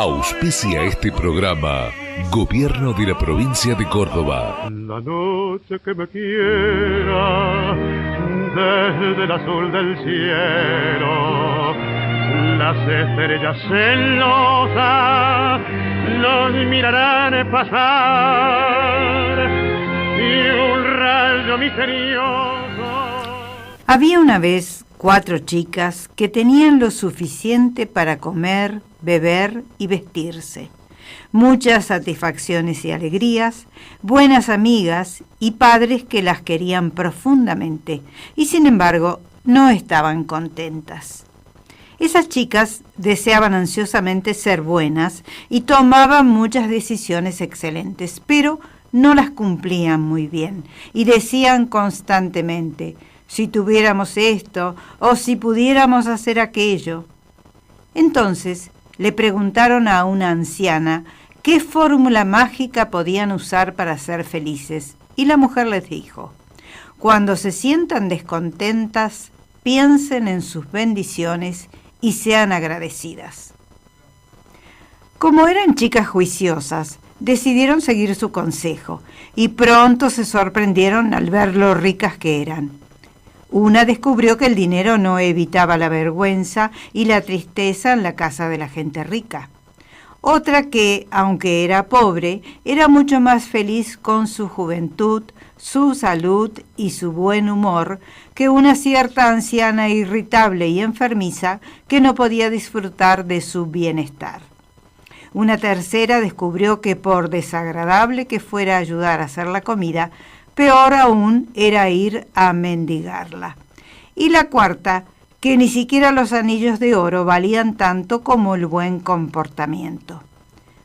Auspicia este programa Gobierno de la Provincia de Córdoba. La noche que me quiera desde el azul del cielo, las estrellas celosas nos mirarán pasar y un rayo misterioso. Había una vez 4 chicas que tenían lo suficiente para comer, beber y vestirse, muchas satisfacciones y alegrías, buenas amigas y padres que las querían profundamente y sin embargo no estaban contentas. Esas chicas deseaban ansiosamente ser buenas y tomaban muchas decisiones excelentes, pero no las cumplían muy bien y decían constantemente: si tuviéramos esto o si pudiéramos hacer aquello. Entonces le preguntaron a una anciana qué fórmula mágica podían usar para ser felices, y la mujer les dijo: cuando se sientan descontentas, piensen en sus bendiciones y sean agradecidas. Como eran chicas juiciosas, decidieron seguir su consejo y pronto se sorprendieron al ver lo ricas que eran. Una descubrió que el dinero no evitaba la vergüenza y la tristeza en la casa de la gente rica. Otra que, aunque era pobre, era mucho más feliz con su juventud, su salud y su buen humor que una cierta anciana irritable y enfermiza que no podía disfrutar de su bienestar. Una tercera descubrió que por desagradable que fuera ayudar a hacer la comida, peor aún era ir a mendigarla. Y la cuarta, que ni siquiera los anillos de oro valían tanto como el buen comportamiento.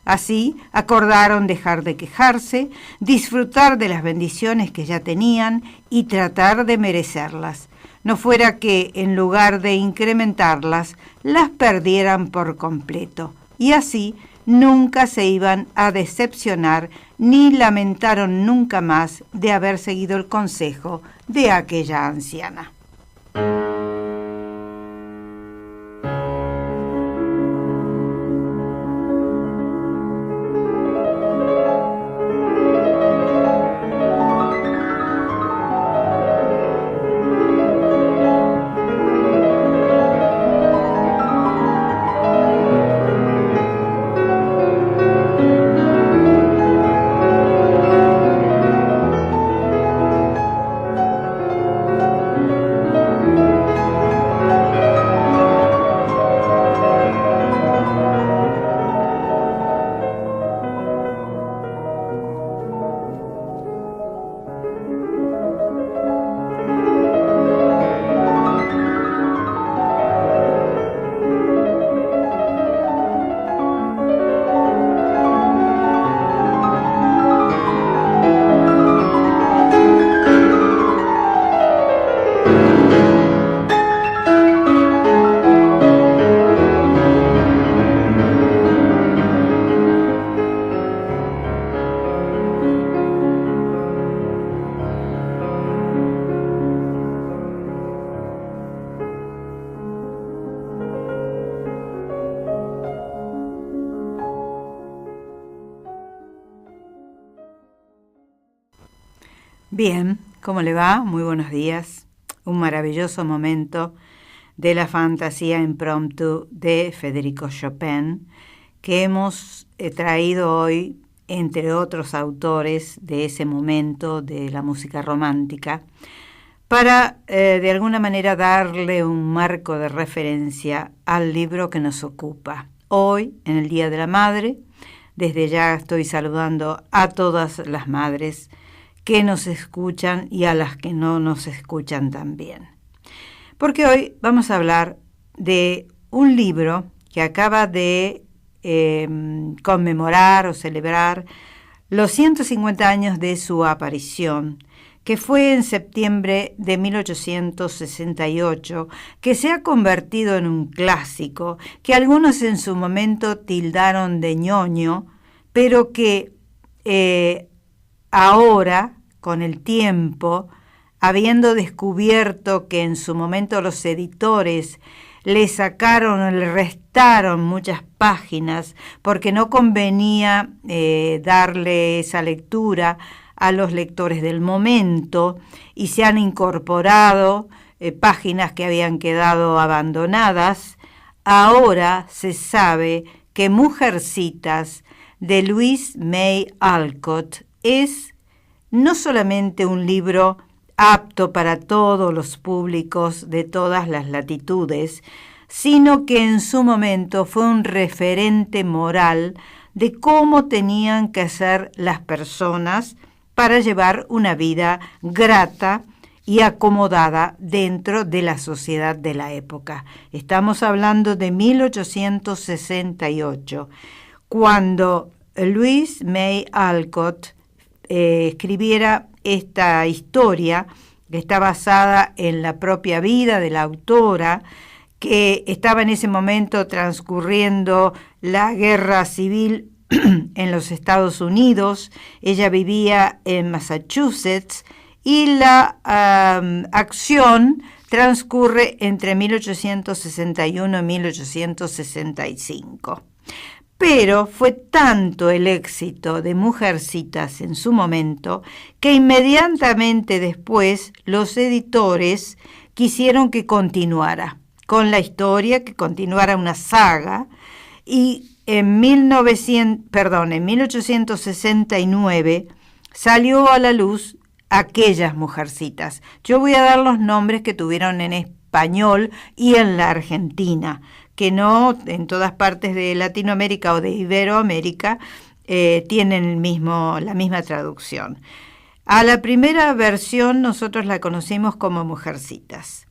Así acordaron dejar de quejarse, disfrutar de las bendiciones que ya tenían y tratar de merecerlas. No fuera que, en lugar de incrementarlas, las perdieran por completo. Y así nunca se iban a decepcionar ni lamentaron nunca más de haber seguido el consejo de aquella anciana. Bien, ¿cómo le va? Muy buenos días. Un maravilloso momento de la fantasía impromptu de Federico Chopin que hemos traído hoy, entre otros autores de ese momento de la música romántica, para de alguna manera darle un marco de referencia al libro que nos ocupa. Hoy, en el Día de la Madre, desde ya estoy saludando a todas las madres que nos escuchan y a las que no nos escuchan también. Porque hoy vamos a hablar de un libro que acaba de conmemorar o celebrar los 150 años de su aparición, que fue en septiembre de 1868, que se ha convertido en un clásico, que algunos en su momento tildaron de ñoño, pero que ahora, con el tiempo, habiendo descubierto que en su momento los editores le sacaron, le restaron muchas páginas porque no convenía darle esa lectura a los lectores del momento, y se han incorporado páginas que habían quedado abandonadas. Ahora se sabe que Mujercitas de Louise May Alcott es no solamente un libro apto para todos los públicos de todas las latitudes, sino que en su momento fue un referente moral de cómo tenían que ser las personas para llevar una vida grata y acomodada dentro de la sociedad de la época. Estamos hablando de 1868, cuando Louise May Alcott escribiera esta historia, que está basada en la propia vida de la autora, que estaba en ese momento transcurriendo la guerra civil en los Estados Unidos. Ella vivía en Massachusetts y la acción transcurre entre 1861 y 1865. Pero fue tanto el éxito de Mujercitas en su momento que inmediatamente después los editores quisieron que continuara con la historia, que continuara una saga, y en 1869 salió a la luz Aquellas Mujercitas. Yo voy a dar los nombres que tuvieron en español y en la Argentina, que no en todas partes de Latinoamérica o de Iberoamérica tienen la misma traducción. A la primera versión nosotros la conocimos como Mujercitas.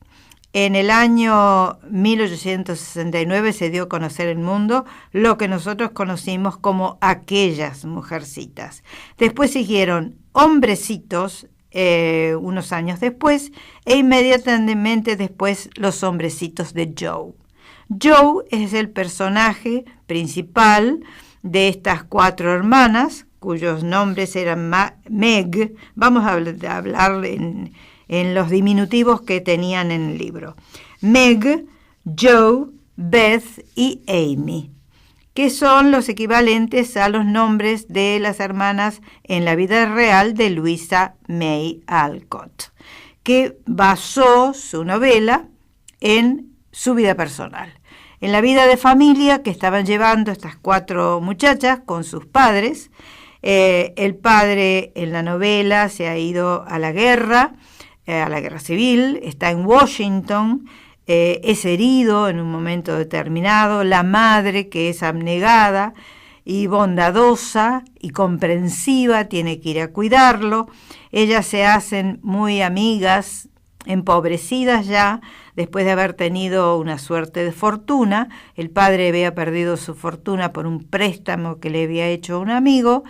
En el año 1869 se dio a conocer el mundo lo que nosotros conocimos como Aquellas Mujercitas. Después siguieron Hombrecitos, unos años después, e inmediatamente después Los Hombrecitos de Joe. Joe es el personaje principal de estas 4 hermanas, cuyos nombres eran Meg. Vamos a hablar en los diminutivos que tenían en el libro. Meg, Joe, Beth y Amy, que son los equivalentes a los nombres de las hermanas en la vida real de Louisa May Alcott, que basó su novela en su vida personal, en la vida de familia que estaban llevando estas 4 muchachas con sus padres. El padre en la novela se ha ido a la guerra civil, está en Washington, es herido en un momento determinado. La madre, que es abnegada y bondadosa y comprensiva, tiene que ir a cuidarlo. Ellas se hacen muy amigas, empobrecidas ya, después de haber tenido una suerte de fortuna. El padre había perdido su fortuna por un préstamo que le había hecho un amigo,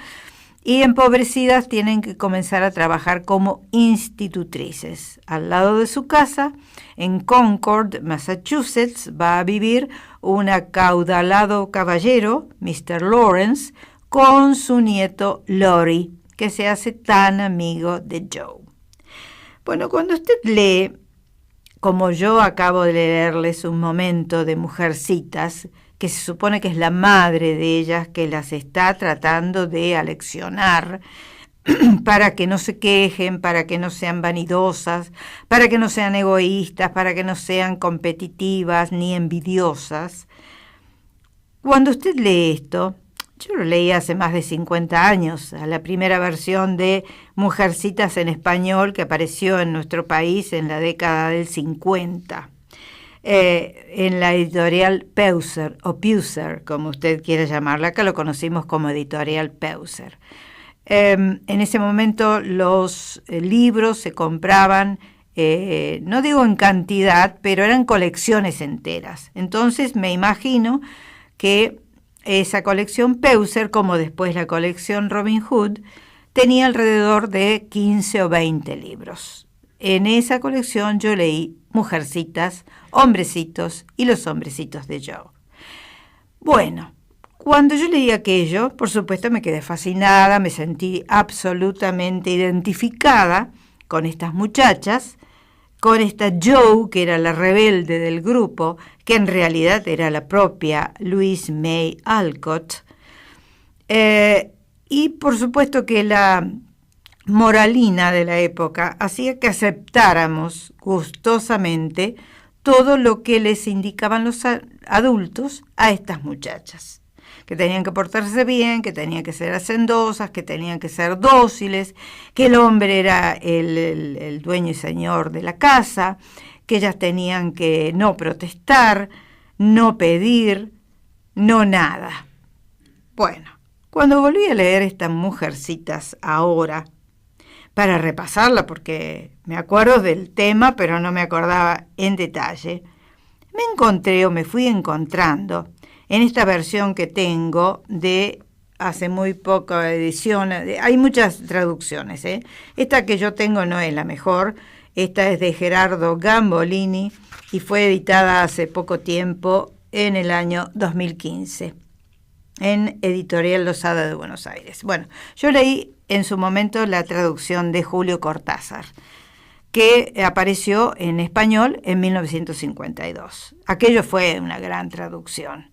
y empobrecidas tienen que comenzar a trabajar como institutrices. Al lado de su casa, en Concord, Massachusetts, va a vivir un acaudalado caballero, Mr. Lawrence, con su nieto Lori, que se hace tan amigo de Joe. Bueno, cuando usted lee, como yo acabo de leerles un momento de Mujercitas, que se supone que es la madre de ellas que las está tratando de aleccionar para que no se quejen, para que no sean vanidosas, para que no sean egoístas, para que no sean competitivas ni envidiosas. Cuando usted lee esto, yo lo leí hace más de 50 años, a la primera versión de Mujercitas en español que apareció en nuestro país en la década del 50. En la editorial Peuser, o Peuser, como usted quiera llamarla, acá lo conocimos como editorial Peuser. En ese momento los libros se compraban, no digo en cantidad, pero eran colecciones enteras. Entonces me imagino que esa colección Peuser, como después la colección Robin Hood, tenía alrededor de 15 o 20 libros. En esa colección yo leí Mujercitas, Hombrecitos y Los Hombrecitos de Joe. Bueno, cuando yo leí aquello, por supuesto me quedé fascinada, me sentí absolutamente identificada con estas muchachas, con esta Joe, que era la rebelde del grupo, que en realidad era la propia Louisa May Alcott. Y por supuesto que la moralina de la época hacía que aceptáramos gustosamente todo lo que les indicaban los adultos a estas muchachas, que tenían que portarse bien, que tenían que ser hacendosas, que tenían que ser dóciles, que el hombre era el dueño y señor de la casa, que ellas tenían que no protestar, no pedir, no nada. Bueno, cuando volví a leer estas Mujercitas ahora, para repasarla, porque me acuerdo del tema, pero no me acordaba en detalle, me encontré o me fui encontrando en esta versión que tengo de hace muy poca edición. Hay muchas traducciones, ¿eh? Esta que yo tengo no es la mejor, esta es de Gerardo Gambolini y fue editada hace poco tiempo, en el año 2015, en Editorial Losada de Buenos Aires. Bueno, yo leí en su momento la traducción de Julio Cortázar, que apareció en español en 1952. Aquello fue una gran traducción.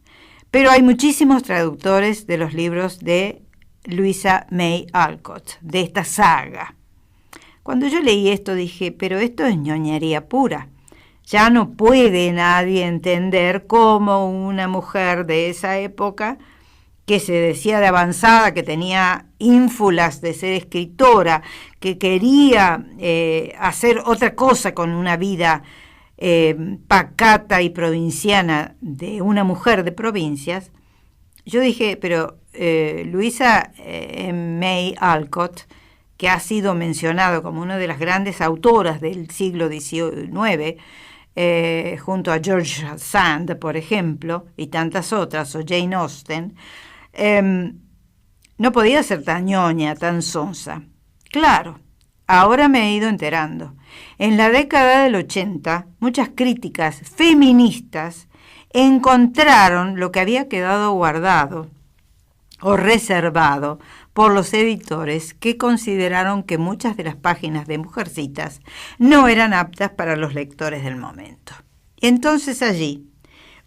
Pero hay muchísimos traductores de los libros de Louisa May Alcott, de esta saga. Cuando yo leí esto dije, pero esto es ñoñería pura. Ya no puede nadie entender cómo una mujer de esa época, que se decía de avanzada, que tenía ínfulas de ser escritora, que quería hacer otra cosa con una vida pacata y provinciana de una mujer de provincias. Yo dije, pero Louisa May Alcott, que ha sido mencionado como una de las grandes autoras del siglo XIX, junto a George Sand, por ejemplo, y tantas otras, o Jane Austen, no podía ser tan ñoña, tan sonsa. Claro, ahora me he ido enterando. En la década del 80, muchas críticas feministas encontraron lo que había quedado guardado o reservado por los editores, que consideraron que muchas de las páginas de Mujercitas no eran aptas para los lectores del momento. Entonces allí,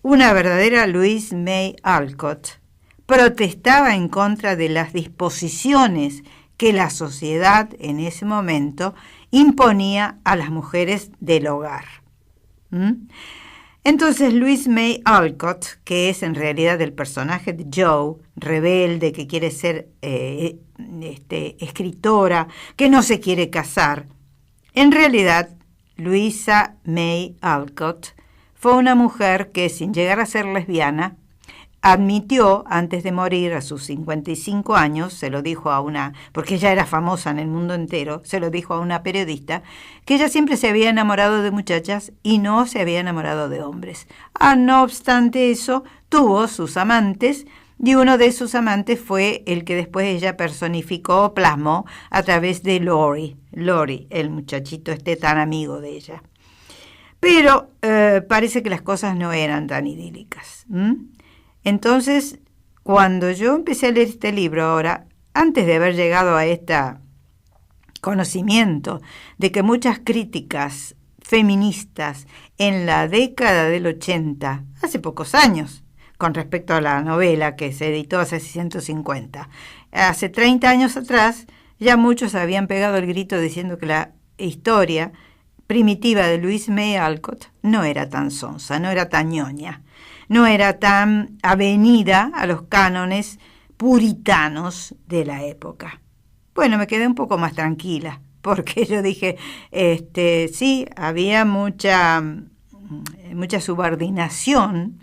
una verdadera Louisa May Alcott protestaba en contra de las disposiciones que la sociedad en ese momento imponía a las mujeres del hogar. Entonces Louisa May Alcott, que es en realidad el personaje de Joe, rebelde, que quiere ser escritora, que no se quiere casar, en realidad Louisa May Alcott fue una mujer que, sin llegar a ser lesbiana, admitió antes de morir a sus 55 años, se lo dijo a una, porque ella era famosa en el mundo entero, se lo dijo a una periodista, que ella siempre se había enamorado de muchachas y no se había enamorado de hombres. No obstante eso, tuvo sus amantes, y uno de sus amantes fue el que después ella personificó o plasmó a través de Laurie, el muchachito tan amigo de ella. Pero parece que las cosas no eran tan idílicas. Entonces, cuando yo empecé a leer este libro ahora, antes de haber llegado a este conocimiento de que muchas críticas feministas en la década del 80, hace pocos años, con respecto a la novela que se editó hace 150, hace 30 años atrás, ya muchos habían pegado el grito diciendo que la historia primitiva de Louisa May Alcott no era tan sonsa, no era tan ñoña, no era tan avenida a los cánones puritanos de la época. Bueno, me quedé un poco más tranquila, porque yo dije, sí, había mucha subordinación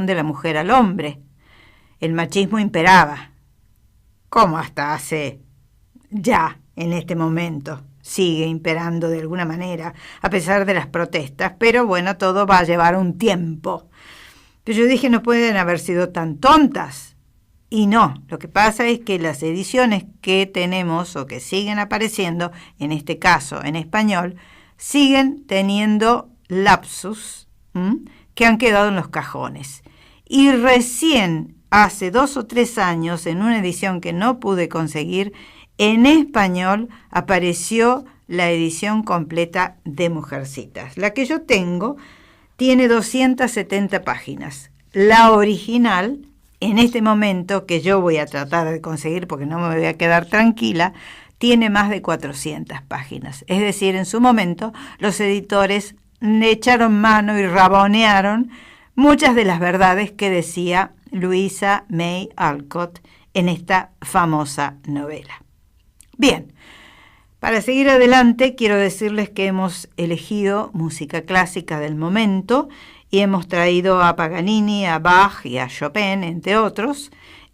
de la mujer al hombre. El machismo imperaba, como hasta hace ya, en este momento, sigue imperando de alguna manera, a pesar de las protestas, pero bueno, todo va a llevar un tiempo. Pero yo dije, no pueden haber sido tan tontas. Y no, lo que pasa es que las ediciones que tenemos o que siguen apareciendo, en este caso en español, siguen teniendo lapsus que han quedado en los cajones. Y recién hace 2 o 3 años, en una edición que no pude conseguir, en español apareció la edición completa de Mujercitas. La que yo tengo tiene 270 páginas. La original, en este momento, que yo voy a tratar de conseguir porque no me voy a quedar tranquila, tiene más de 400 páginas. Es decir, en su momento los editores le echaron mano y rabonearon muchas de las verdades que decía Louisa May Alcott en esta famosa novela. Bien, para seguir adelante quiero decirles que hemos elegido música clásica del momento y hemos traído a Paganini, a Bach y a Chopin, entre otros.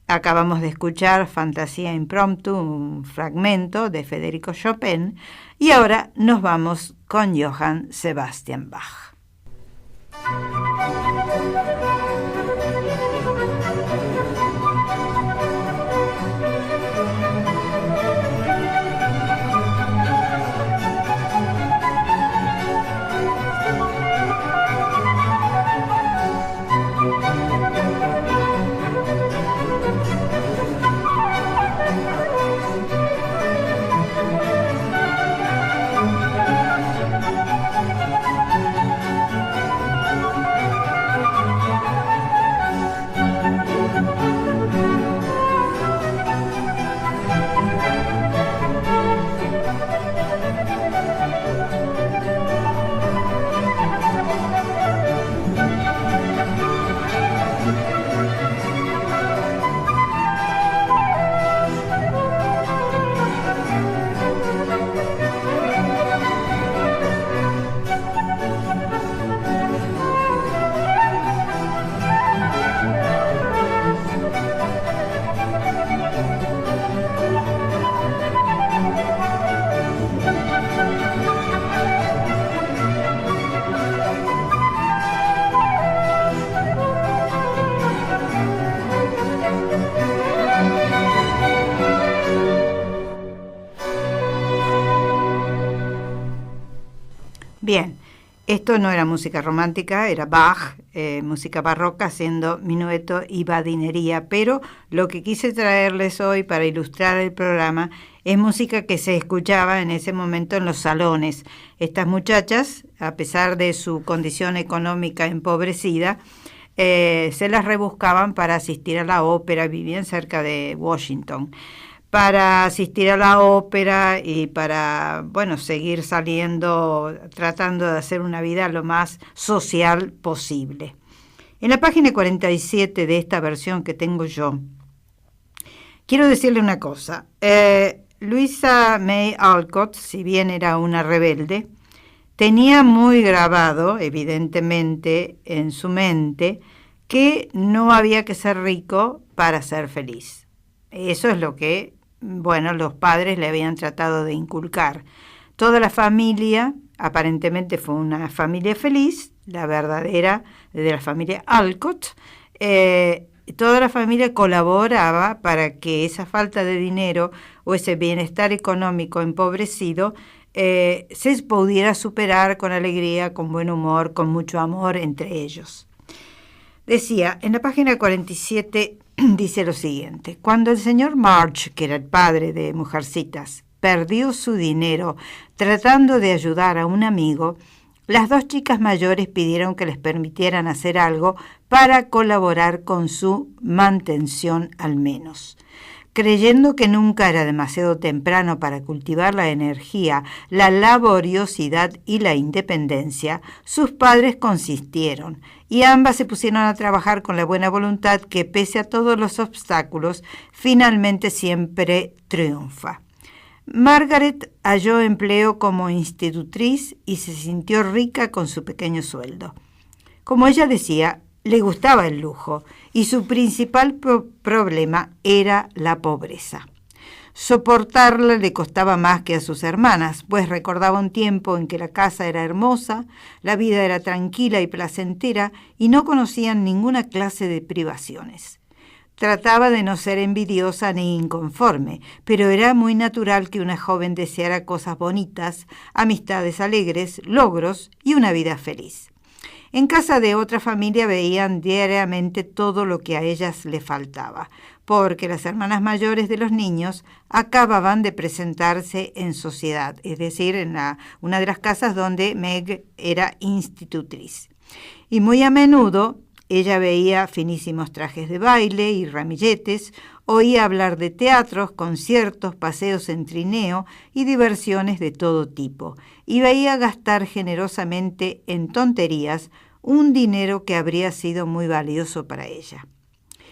Acabamos de escuchar Fantasía Impromptu, un fragmento de Federico Chopin, y ahora nos vamos con Johann Sebastian Bach. Bien, esto no era música romántica, era Bach, música barroca, haciendo minueto y badinería, pero lo que quise traerles hoy para ilustrar el programa es música que se escuchaba en ese momento en los salones. Estas muchachas, a pesar de su condición económica empobrecida, se las rebuscaban para asistir a la ópera, vivían cerca de Washington, para asistir a la ópera y para, bueno, seguir saliendo, tratando de hacer una vida lo más social posible. En la página 47 de esta versión que tengo yo, quiero decirle una cosa. Louisa May Alcott, si bien era una rebelde, tenía muy grabado, evidentemente, en su mente, que no había que ser rico para ser feliz. Eso es lo que, bueno, los padres le habían tratado de inculcar. Toda la familia, aparentemente fue una familia feliz, la verdadera, de la familia Alcott. Toda la familia colaboraba para que esa falta de dinero o ese bienestar económico empobrecido se pudiera superar con alegría, con buen humor, con mucho amor entre ellos. Decía, en la página 47 dice lo siguiente: cuando el señor March, que era el padre de Mujercitas, perdió su dinero tratando de ayudar a un amigo, las dos chicas mayores pidieron que les permitieran hacer algo para colaborar con su mantención al menos. Creyendo que nunca era demasiado temprano para cultivar la energía, la laboriosidad y la independencia, sus padres consistieron y ambas se pusieron a trabajar con la buena voluntad que, pese a todos los obstáculos, finalmente siempre triunfa. Margaret halló empleo como institutriz y se sintió rica con su pequeño sueldo. Como ella decía, le gustaba el lujo y su principal problema era la pobreza. Soportarla le costaba más que a sus hermanas, pues recordaba un tiempo en que la casa era hermosa, la vida era tranquila y placentera y no conocían ninguna clase de privaciones. Trataba de no ser envidiosa ni inconforme, pero era muy natural que una joven deseara cosas bonitas, amistades alegres, logros y una vida feliz. En casa de otra familia veían diariamente todo lo que a ellas le faltaba, porque las hermanas mayores de los niños acababan de presentarse en sociedad, es decir, en una de las casas donde Meg era institutriz. Y muy a menudo ella veía finísimos trajes de baile y ramilletes, oía hablar de teatros, conciertos, paseos en trineo y diversiones de todo tipo, y veía gastar generosamente en tonterías un dinero que habría sido muy valioso para ella.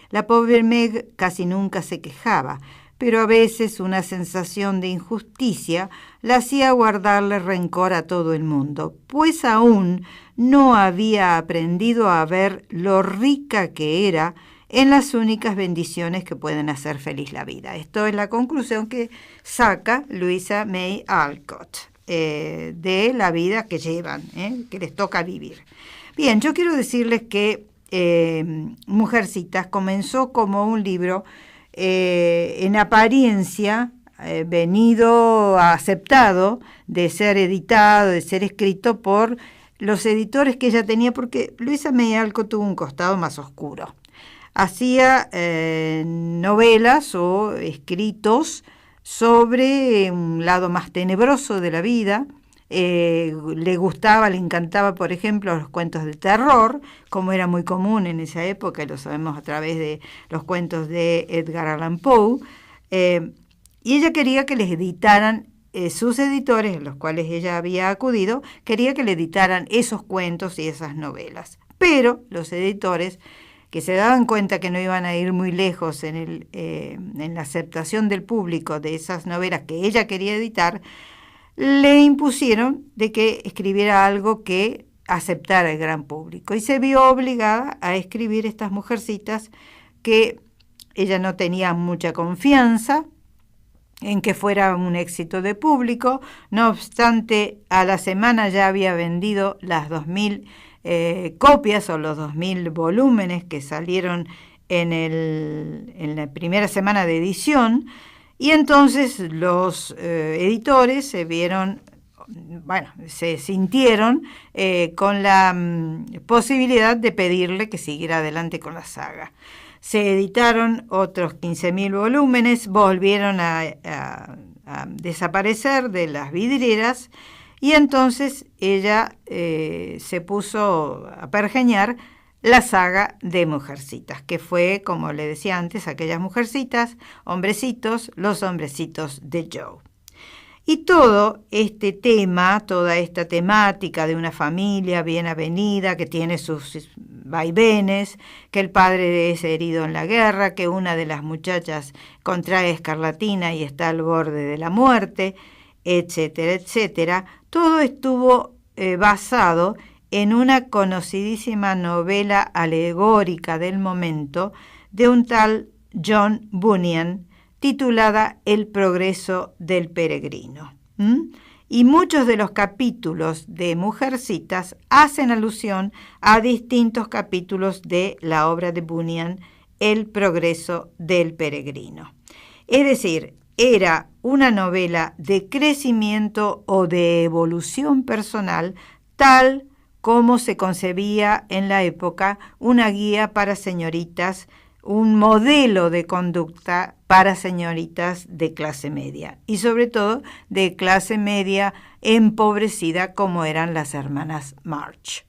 La pobre Meg casi nunca se quejaba, pero a veces una sensación de injusticia la hacía guardarle rencor a todo el mundo, pues aún no había aprendido a ver lo rica que era en las únicas bendiciones que pueden hacer feliz la vida. Esto es la conclusión que saca Louisa May Alcott de la vida que llevan, que les toca vivir. Bien, yo quiero decirles que Mujercitas comenzó como un libro en apariencia aceptado de ser editado, de ser escrito por los editores que ella tenía, porque Louisa May Alcott tuvo un costado más oscuro. Hacía novelas o escritos sobre un lado más tenebroso de la vida. Le gustaba, le encantaba, por ejemplo, los cuentos de terror, como era muy común en esa época, y lo sabemos a través de los cuentos de Edgar Allan Poe, y ella quería que les editaran, sus editores, a los cuales ella había acudido, quería que le editaran esos cuentos y esas novelas. Pero los editores, que se daban cuenta que no iban a ir muy lejos en la aceptación del público de esas novelas que ella quería editar, le impusieron de que escribiera algo que aceptara el gran público, y se vio obligada a escribir estas Mujercitas que ella no tenía mucha confianza en que fuera un éxito de público. No obstante, a la semana ya había vendido las 2.000 copias o los 2.000 volúmenes que salieron en la primera semana de edición. Y entonces los editores se sintieron con la posibilidad de pedirle que siguiera adelante con la saga. Se editaron otros 15.000 volúmenes, volvieron a desaparecer de las vidrieras, y entonces ella se puso a pergeñar la saga de Mujercitas, que fue, como le decía antes, aquellas mujercitas, hombrecitos, los hombrecitos de Joe. Y todo este tema, toda esta temática de una familia bien avenida que tiene sus vaivenes, que el padre es herido en la guerra, que una de las muchachas contrae escarlatina y está al borde de la muerte, etcétera, etcétera, todo estuvo basado en una conocidísima novela alegórica del momento de un tal John Bunyan, titulada El progreso del peregrino. Y muchos de los capítulos de Mujercitas hacen alusión a distintos capítulos de la obra de Bunyan, El progreso del peregrino. Es decir, era una novela de crecimiento o de evolución personal, tal como se concebía en la época una guía para señoritas, un modelo de conducta para señoritas de clase media, y sobre todo de clase media empobrecida, como eran las hermanas March.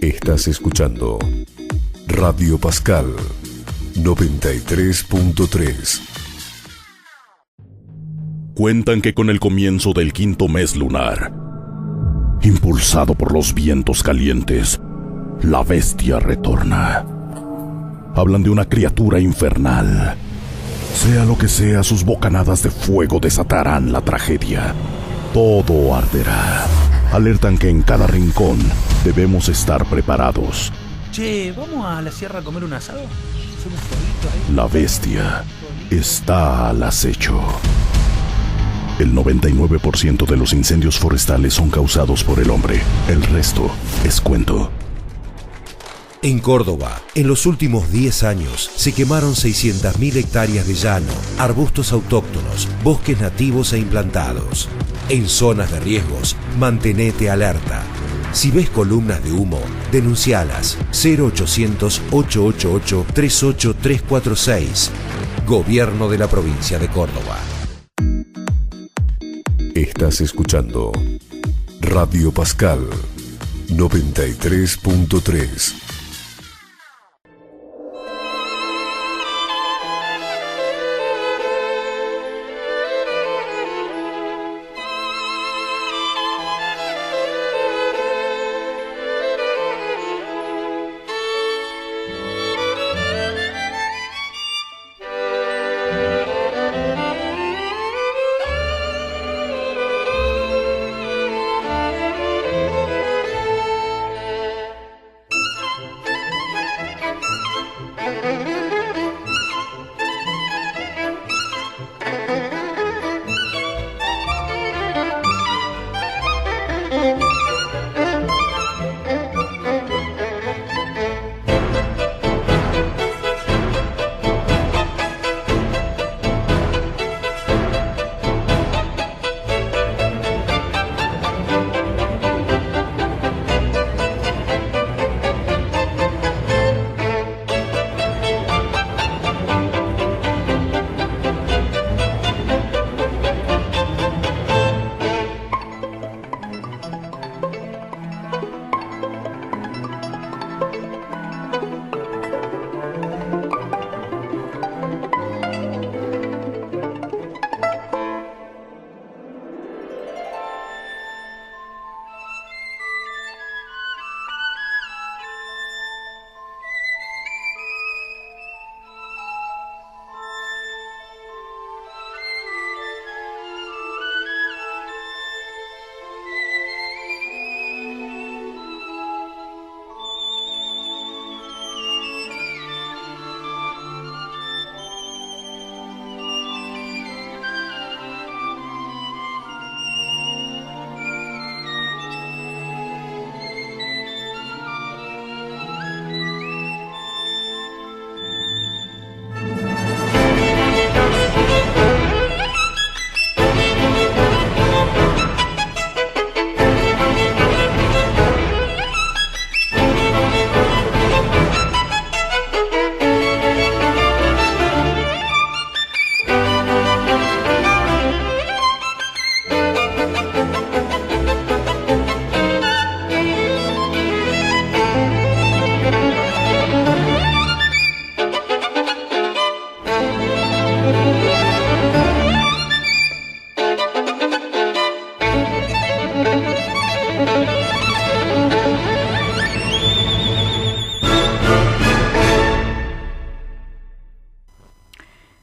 Estás escuchando Radio Pascal 93.3. Cuentan que con el comienzo del 5º mes lunar, impulsado por los vientos calientes, la bestia retorna. Hablan de una criatura infernal. Sea lo que sea, sus bocanadas de fuego desatarán la tragedia. Todo arderá. Alertan que en cada rincón debemos estar preparados. Che, ¿vamos a la sierra a comer un asado? ¿Hacemos fueguito ahí? La bestia está al acecho. El 99% de los incendios forestales son causados por el hombre. El resto es cuento. En Córdoba, en los últimos 10 años, se quemaron 600.000 hectáreas de llano, arbustos autóctonos, bosques nativos e implantados. En zonas de riesgos, mantenete alerta. Si ves columnas de humo, denuncialas. 0800-888-38346. Gobierno de la Provincia de Córdoba. Estás escuchando Radio Pascal 93.3.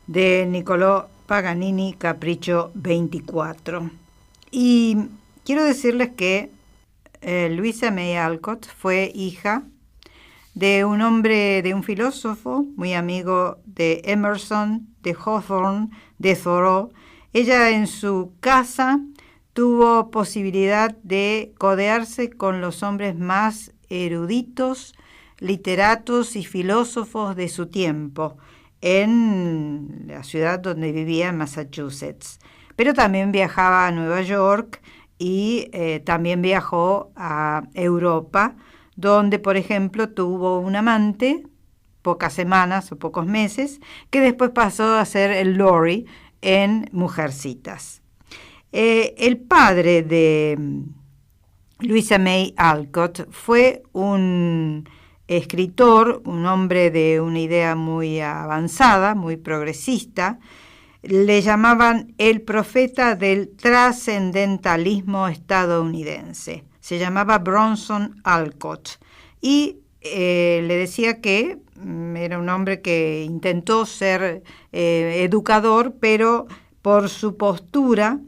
De Niccolò Paganini, Capricho 24. Y quiero decirles que Louisa May Alcott fue hija de un hombre, de un filósofo muy amigo de Emerson, de Hawthorne, de Thoreau. Ella en su casa tuvo posibilidad de codearse con los hombres más eruditos, literatos y filósofos de su tiempo, en la ciudad donde vivía, en Massachusetts. Pero también viajaba a Nueva York y también viajó a Europa, donde, por ejemplo, tuvo un amante, pocas semanas o pocos meses, que después pasó a ser el Laurie en Mujercitas. El padre de Louisa May Alcott fue un escritor, un hombre de una idea muy avanzada, muy progresista. Le llamaban el profeta del trascendentalismo estadounidense. Se llamaba Bronson Alcott y le decía que era un hombre que intentó ser educador, pero por su postura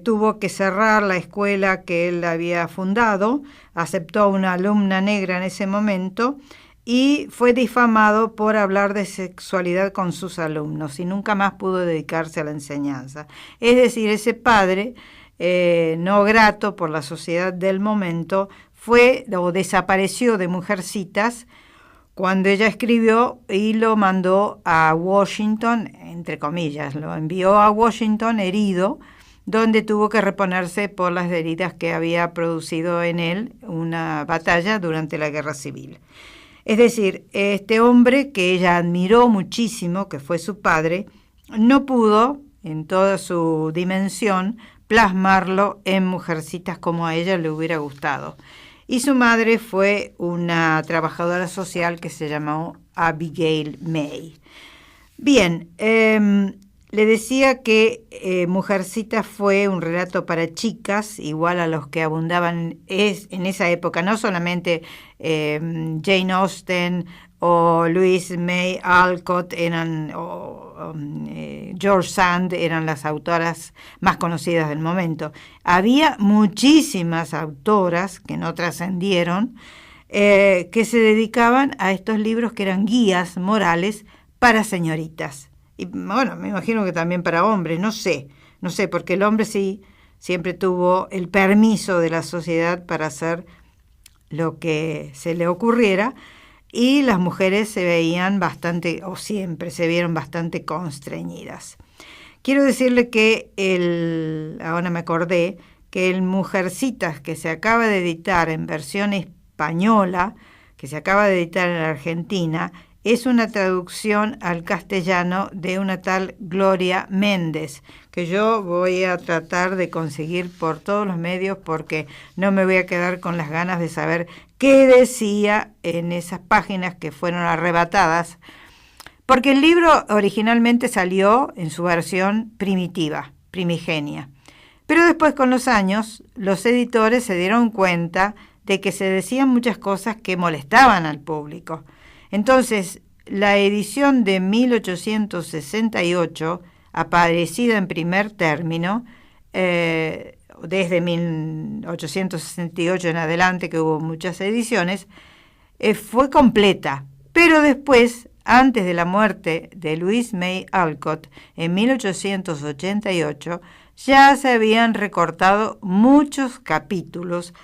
tuvo que cerrar la escuela que él había fundado, aceptó a una alumna negra en ese momento y fue difamado por hablar de sexualidad con sus alumnos y nunca más pudo dedicarse a la enseñanza. Es decir, ese padre, no grato por la sociedad del momento, fue o desapareció de Mujercitas cuando ella escribió y lo mandó a Washington, entre comillas, lo envió a Washington herido, donde tuvo que reponerse por las heridas que había producido en él una batalla durante la Guerra Civil. Es decir, este hombre que ella admiró muchísimo, que fue su padre, no pudo, en toda su dimensión, plasmarlo en Mujercitas como a ella le hubiera gustado. Y su madre fue una trabajadora social que se llamó Abigail May. Bien, le decía que Mujercitas fue un relato para chicas, igual a los que abundaban en esa época, no solamente Jane Austen o Louise May Alcott George Sand eran las autoras más conocidas del momento. Había muchísimas autoras que no trascendieron, que se dedicaban a estos libros que eran guías morales para señoritas. Y bueno, me imagino que también para hombres, no sé, porque el hombre sí siempre tuvo el permiso de la sociedad para hacer lo que se le ocurriera, y las mujeres se veían bastante, o siempre se vieron bastante constreñidas. Quiero decirle que ahora me acordé, que el Mujercitas que se acaba de editar en versión española, que se acaba de editar en Argentina, es una traducción al castellano de una tal Gloria Méndez, que yo voy a tratar de conseguir por todos los medios, porque no me voy a quedar con las ganas de saber qué decía en esas páginas que fueron arrebatadas, porque el libro originalmente salió en su versión primitiva, primigenia. Pero después, con los años, los editores se dieron cuenta de que se decían muchas cosas que molestaban al público. Entonces, la edición de 1868, aparecida en primer término, desde 1868 en adelante, que hubo muchas ediciones, fue completa. Pero después, antes de la muerte de Louise May Alcott, en 1888, ya se habían recortado muchos capítulos,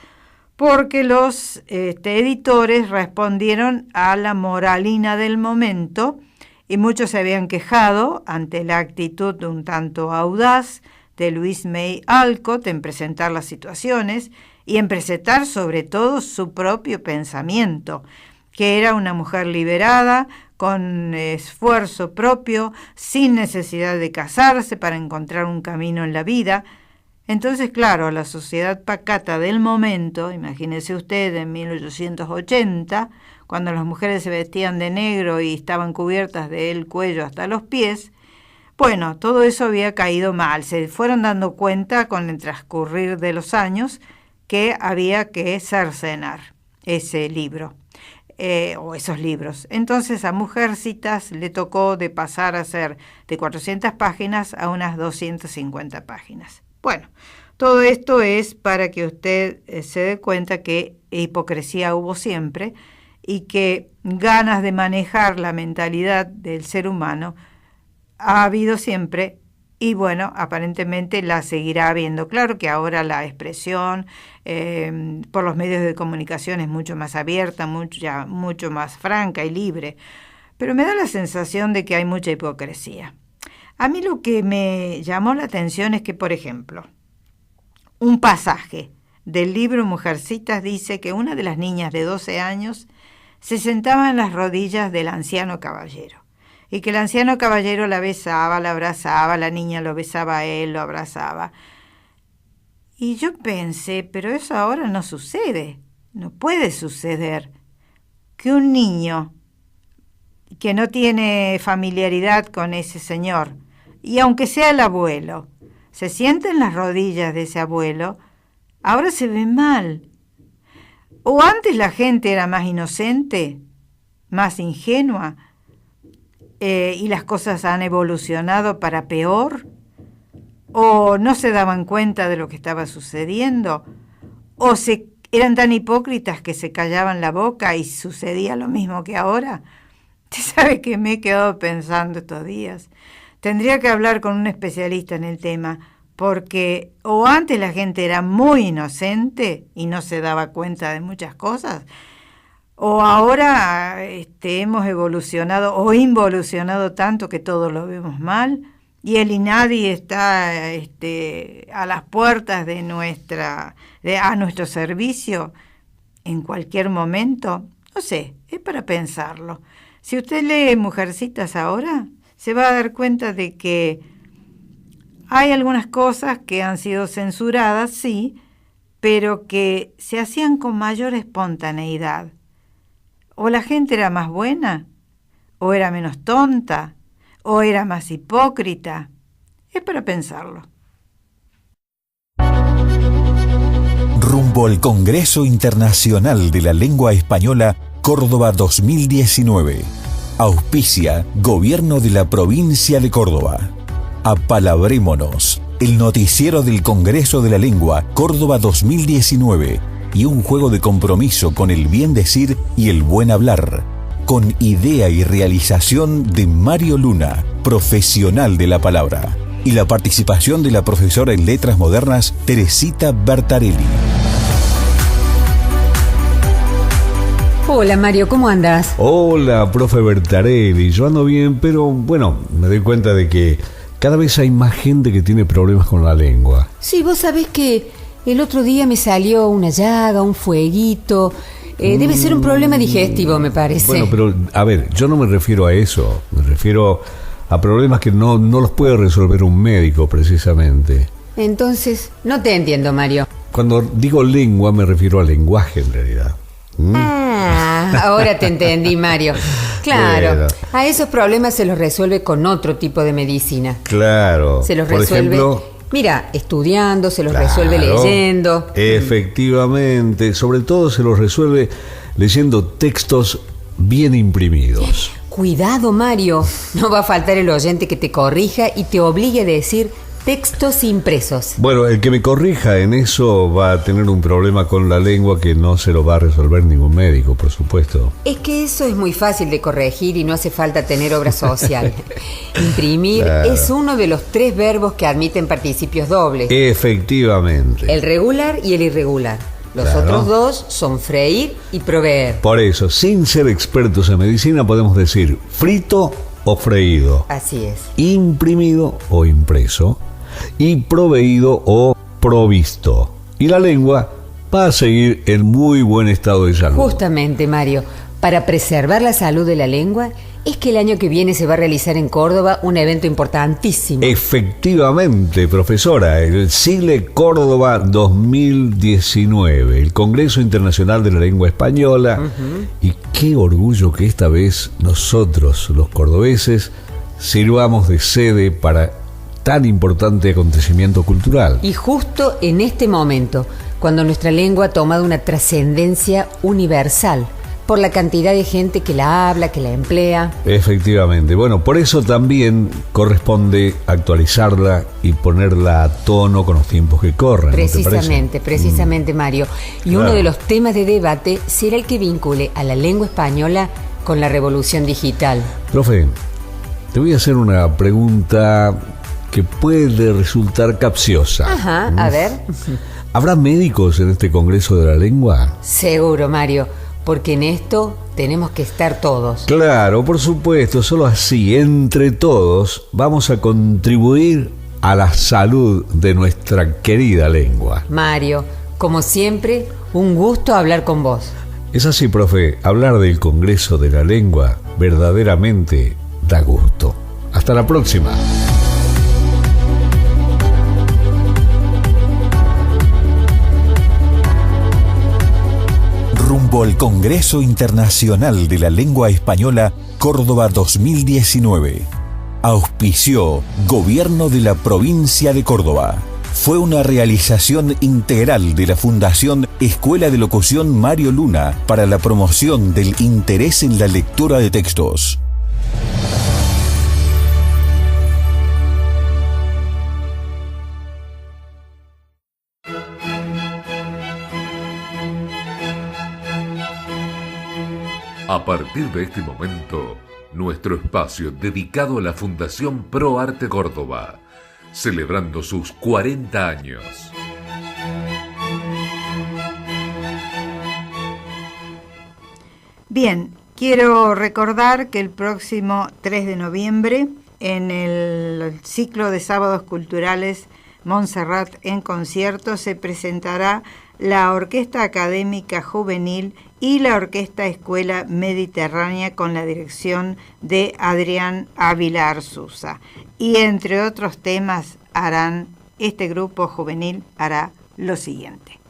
porque los editores respondieron a la moralina del momento, y muchos se habían quejado ante la actitud un tanto audaz de Louise May Alcott en presentar las situaciones y en presentar sobre todo su propio pensamiento, que era una mujer liberada, con esfuerzo propio, sin necesidad de casarse para encontrar un camino en la vida. Entonces, claro, la sociedad pacata del momento, imagínese usted en 1880, cuando las mujeres se vestían de negro y estaban cubiertas del cuello hasta los pies, bueno, todo eso había caído mal. Se fueron dando cuenta con el transcurrir de los años que había que cercenar ese libro, o esos libros. Entonces a Mujercitas le tocó de pasar a ser de 400 páginas a unas 250 páginas. Bueno, todo esto es para que usted se dé cuenta que hipocresía hubo siempre y que ganas de manejar la mentalidad del ser humano ha habido siempre, y bueno, aparentemente la seguirá habiendo. Claro que ahora la expresión por los medios de comunicación es mucho más abierta, mucho más franca y libre, pero me da la sensación de que hay mucha hipocresía. A mí lo que me llamó la atención es que, por ejemplo, un pasaje del libro Mujercitas dice que una de las niñas de 12 años se sentaba en las rodillas del anciano caballero y que el anciano caballero la besaba, la abrazaba, la niña lo besaba a él, lo abrazaba. Y yo pensé, pero eso ahora no sucede, no puede suceder, que un niño que no tiene familiaridad con ese señor, y aunque sea el abuelo, se sienta en las rodillas de ese abuelo, ahora se ve mal. O antes la gente era más inocente, más ingenua, y las cosas han evolucionado para peor, o no se daban cuenta de lo que estaba sucediendo, o eran tan hipócritas que se callaban la boca y sucedía lo mismo que ahora. Usted sabe que me he quedado pensando estos días. Tendría que hablar con un especialista en el tema, porque o antes la gente era muy inocente y no se daba cuenta de muchas cosas, o ahora hemos evolucionado o involucionado tanto que todo lo vemos mal. y el INADI está a las puertas de a nuestro servicio en cualquier momento, no sé, es para pensarlo. Si usted lee Mujercitas ahora, se va a dar cuenta de que hay algunas cosas que han sido censuradas, sí, pero que se hacían con mayor espontaneidad. O la gente era más buena, o era menos tonta, o era más hipócrita. Es para pensarlo. Rumbo al Congreso Internacional de la Lengua Española, Córdoba 2019. Auspicia Gobierno de la Provincia de Córdoba. Apalabrémonos, el noticiero del Congreso de la Lengua, Córdoba 2019, y un juego de compromiso con el bien decir y el buen hablar, con idea y realización de Mario Luna, profesional de la palabra, y la participación de la profesora en Letras Modernas, Teresita Bertarelli. Hola Mario, ¿cómo andas? Hola, profe Bertarelli, yo ando bien, pero bueno, me doy cuenta de que cada vez hay más gente que tiene problemas con la lengua. Sí, vos sabés que el otro día me salió una llaga, un fueguito. Debe ser un problema digestivo, me parece. Bueno, pero a ver, yo no me refiero a eso. Me refiero a problemas que no los puede resolver un médico, precisamente. Entonces, no te entiendo, Mario. Cuando digo lengua, me refiero al lenguaje, en realidad. Ahora te entendí, Mario. Claro, Bueno. A esos problemas se los resuelve con otro tipo de medicina. Claro. Se los Por resuelve, ejemplo, mira, estudiando, se los claro, resuelve leyendo. Efectivamente, sobre todo se los resuelve leyendo textos bien imprimidos. Cuidado, Mario, no va a faltar el oyente que te corrija y te obligue a decir textos impresos. Bueno, el que me corrija en eso va a tener un problema con la lengua que no se lo va a resolver ningún médico, por supuesto. Es que eso es muy fácil de corregir y no hace falta tener obra social. Imprimir es uno de los 3 verbos que admiten participios dobles. Efectivamente. El regular y el irregular. Los otros 2 son freír y proveer. Por eso, sin ser expertos en medicina, podemos decir frito o freído, Así es. imprimido o impreso, y proveído o provisto. Y la lengua va a seguir en muy buen estado de salud. Justamente, Mario, para preservar la salud de la lengua, es que el año que viene se va a realizar en Córdoba un evento importantísimo. Efectivamente, profesora, el CILE Córdoba 2019, el Congreso Internacional de la Lengua Española. Y qué orgullo que esta vez nosotros, los cordobeses, sirvamos de sede para tan importante acontecimiento cultural. Y justo en este momento, cuando nuestra lengua ha tomado una trascendencia universal, por la cantidad de gente que la habla, que la emplea. Efectivamente. Bueno, por eso también corresponde actualizarla y ponerla a tono con los tiempos que corren. Precisamente, Mario. Y Claro. uno de los temas de debate será el que vincule a la lengua española con la revolución digital. Profe, te voy a hacer una pregunta que puede resultar capciosa. Ajá, a ver. ¿Habrá médicos en este Congreso de la Lengua? Seguro, Mario, porque en esto tenemos que estar todos. Claro, por supuesto, solo así, entre todos, vamos a contribuir a la salud de nuestra querida lengua. Mario, como siempre, un gusto hablar con vos. Es así, profe, hablar del Congreso de la Lengua verdaderamente da gusto. Hasta la próxima. Rumbo al Congreso Internacional de la Lengua Española, Córdoba 2019. Auspició Gobierno de la Provincia de Córdoba. Fue una realización integral de la Fundación Escuela de Locución Mario Luna para la promoción del interés en la lectura de textos. A partir de este momento, nuestro espacio dedicado a la Fundación Pro Arte Córdoba, celebrando sus 40 años. Bien, quiero recordar que el próximo 3 de noviembre en el ciclo de sábados culturales Montserrat en concierto se presentará la Orquesta Académica Juvenil y la Orquesta Escuela Mediterránea con la dirección de Adrián Ávila Arzuza. Y entre otros temas este grupo juvenil hará lo siguiente.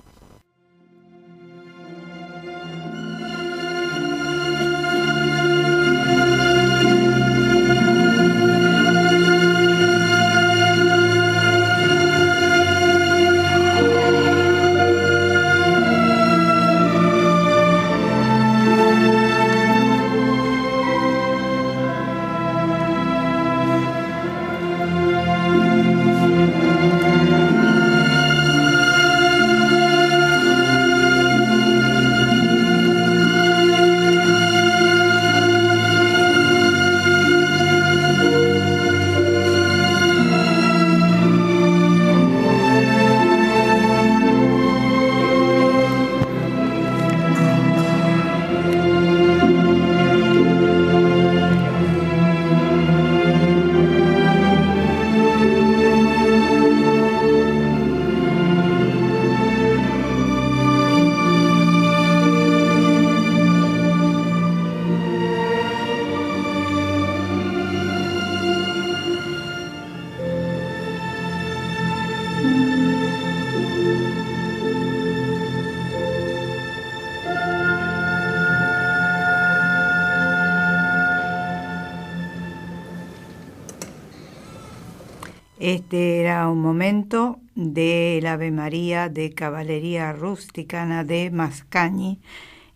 Este era un momento del Ave María de Caballería Rusticana de Mascagni,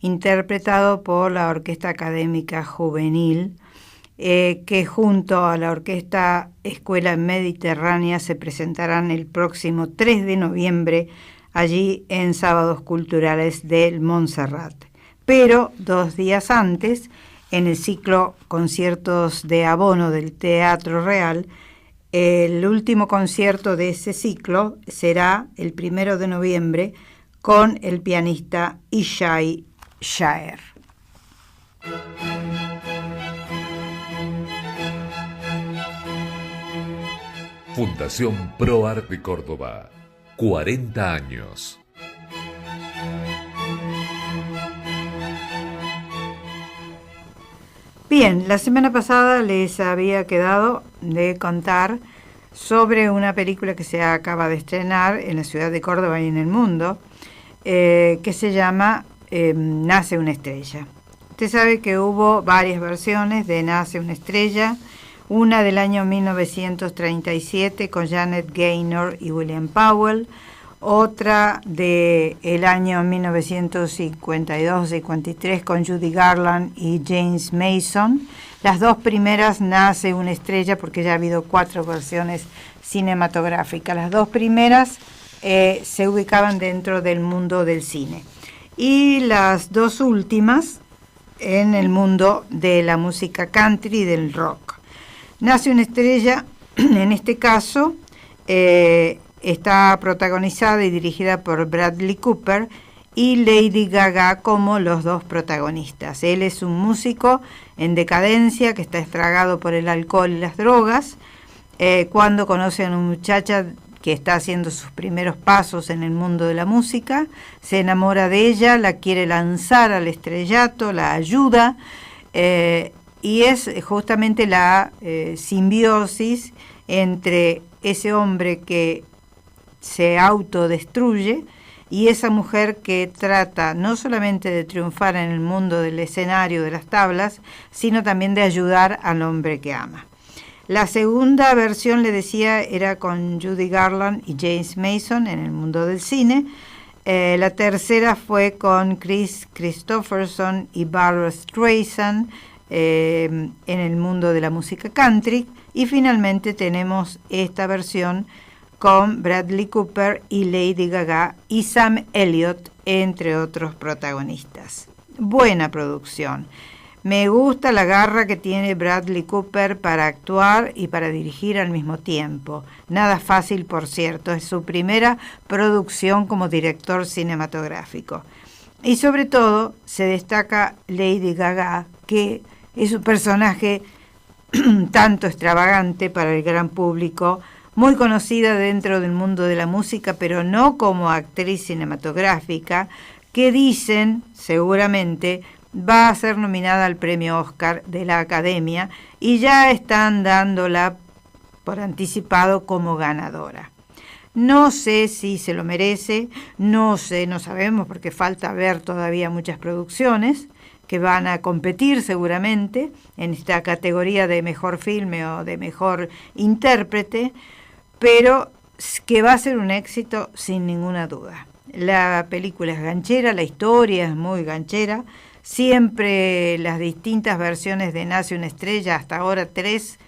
interpretado por la Orquesta Académica Juvenil, que junto a la Orquesta Escuela Mediterránea se presentarán el próximo 3 de noviembre allí en Sábados Culturales del Montserrat. Pero 2 días antes, en el ciclo Conciertos de Abono del Teatro Real, el último concierto de ese ciclo será el 1 de noviembre con el pianista Ishai Shaer. Fundación Pro Arte Córdoba, 40 años. Bien, la semana pasada les había quedado de contar sobre una película que se acaba de estrenar en la ciudad de Córdoba y en el mundo, que se llama Nace una estrella. Usted sabe que hubo varias versiones de Nace una estrella, una del año 1937 con Janet Gaynor y William Powell, otra del año 1952-53 con Judy Garland y James Mason. Las 2 primeras Nace una estrella porque ya ha habido 4 versiones cinematográficas. Las 2 primeras se ubicaban dentro del mundo del cine. Y las 2 últimas en el mundo de la música country y del rock. Nace una estrella, en este caso, está protagonizada y dirigida por Bradley Cooper y Lady Gaga como los 2 protagonistas. Él es un músico en decadencia que está estragado por el alcohol y las drogas. Cuando conoce a una muchacha que está haciendo sus primeros pasos en el mundo de la música, se enamora de ella, la quiere lanzar al estrellato, la ayuda, y es justamente la simbiosis entre ese hombre que se autodestruye y esa mujer que trata no solamente de triunfar en el mundo del escenario de las tablas, sino también de ayudar al hombre que ama. La segunda versión, le decía, era con Judy Garland y James Mason en el mundo del cine. La tercera fue con Chris Christopherson y Barbra Streisand en el mundo de la música country. Y finalmente tenemos esta versión con Bradley Cooper y Lady Gaga y Sam Elliott, entre otros protagonistas. Buena producción. Me gusta la garra que tiene Bradley Cooper para actuar y para dirigir al mismo tiempo. Nada fácil, por cierto, es su primera producción como director cinematográfico. Y sobre todo se destaca Lady Gaga, que es un personaje tanto extravagante para el gran público, muy conocida dentro del mundo de la música, pero no como actriz cinematográfica, que dicen, seguramente, va a ser nominada al premio Oscar de la Academia y ya están dándola por anticipado como ganadora. No sé si se lo merece, no sabemos porque falta ver todavía muchas producciones que van a competir seguramente en esta categoría de mejor filme o de mejor intérprete, pero que va a ser un éxito sin ninguna duda. La película es ganchera, la historia es muy ganchera, siempre las distintas versiones de Nace una estrella, hasta ahora 3,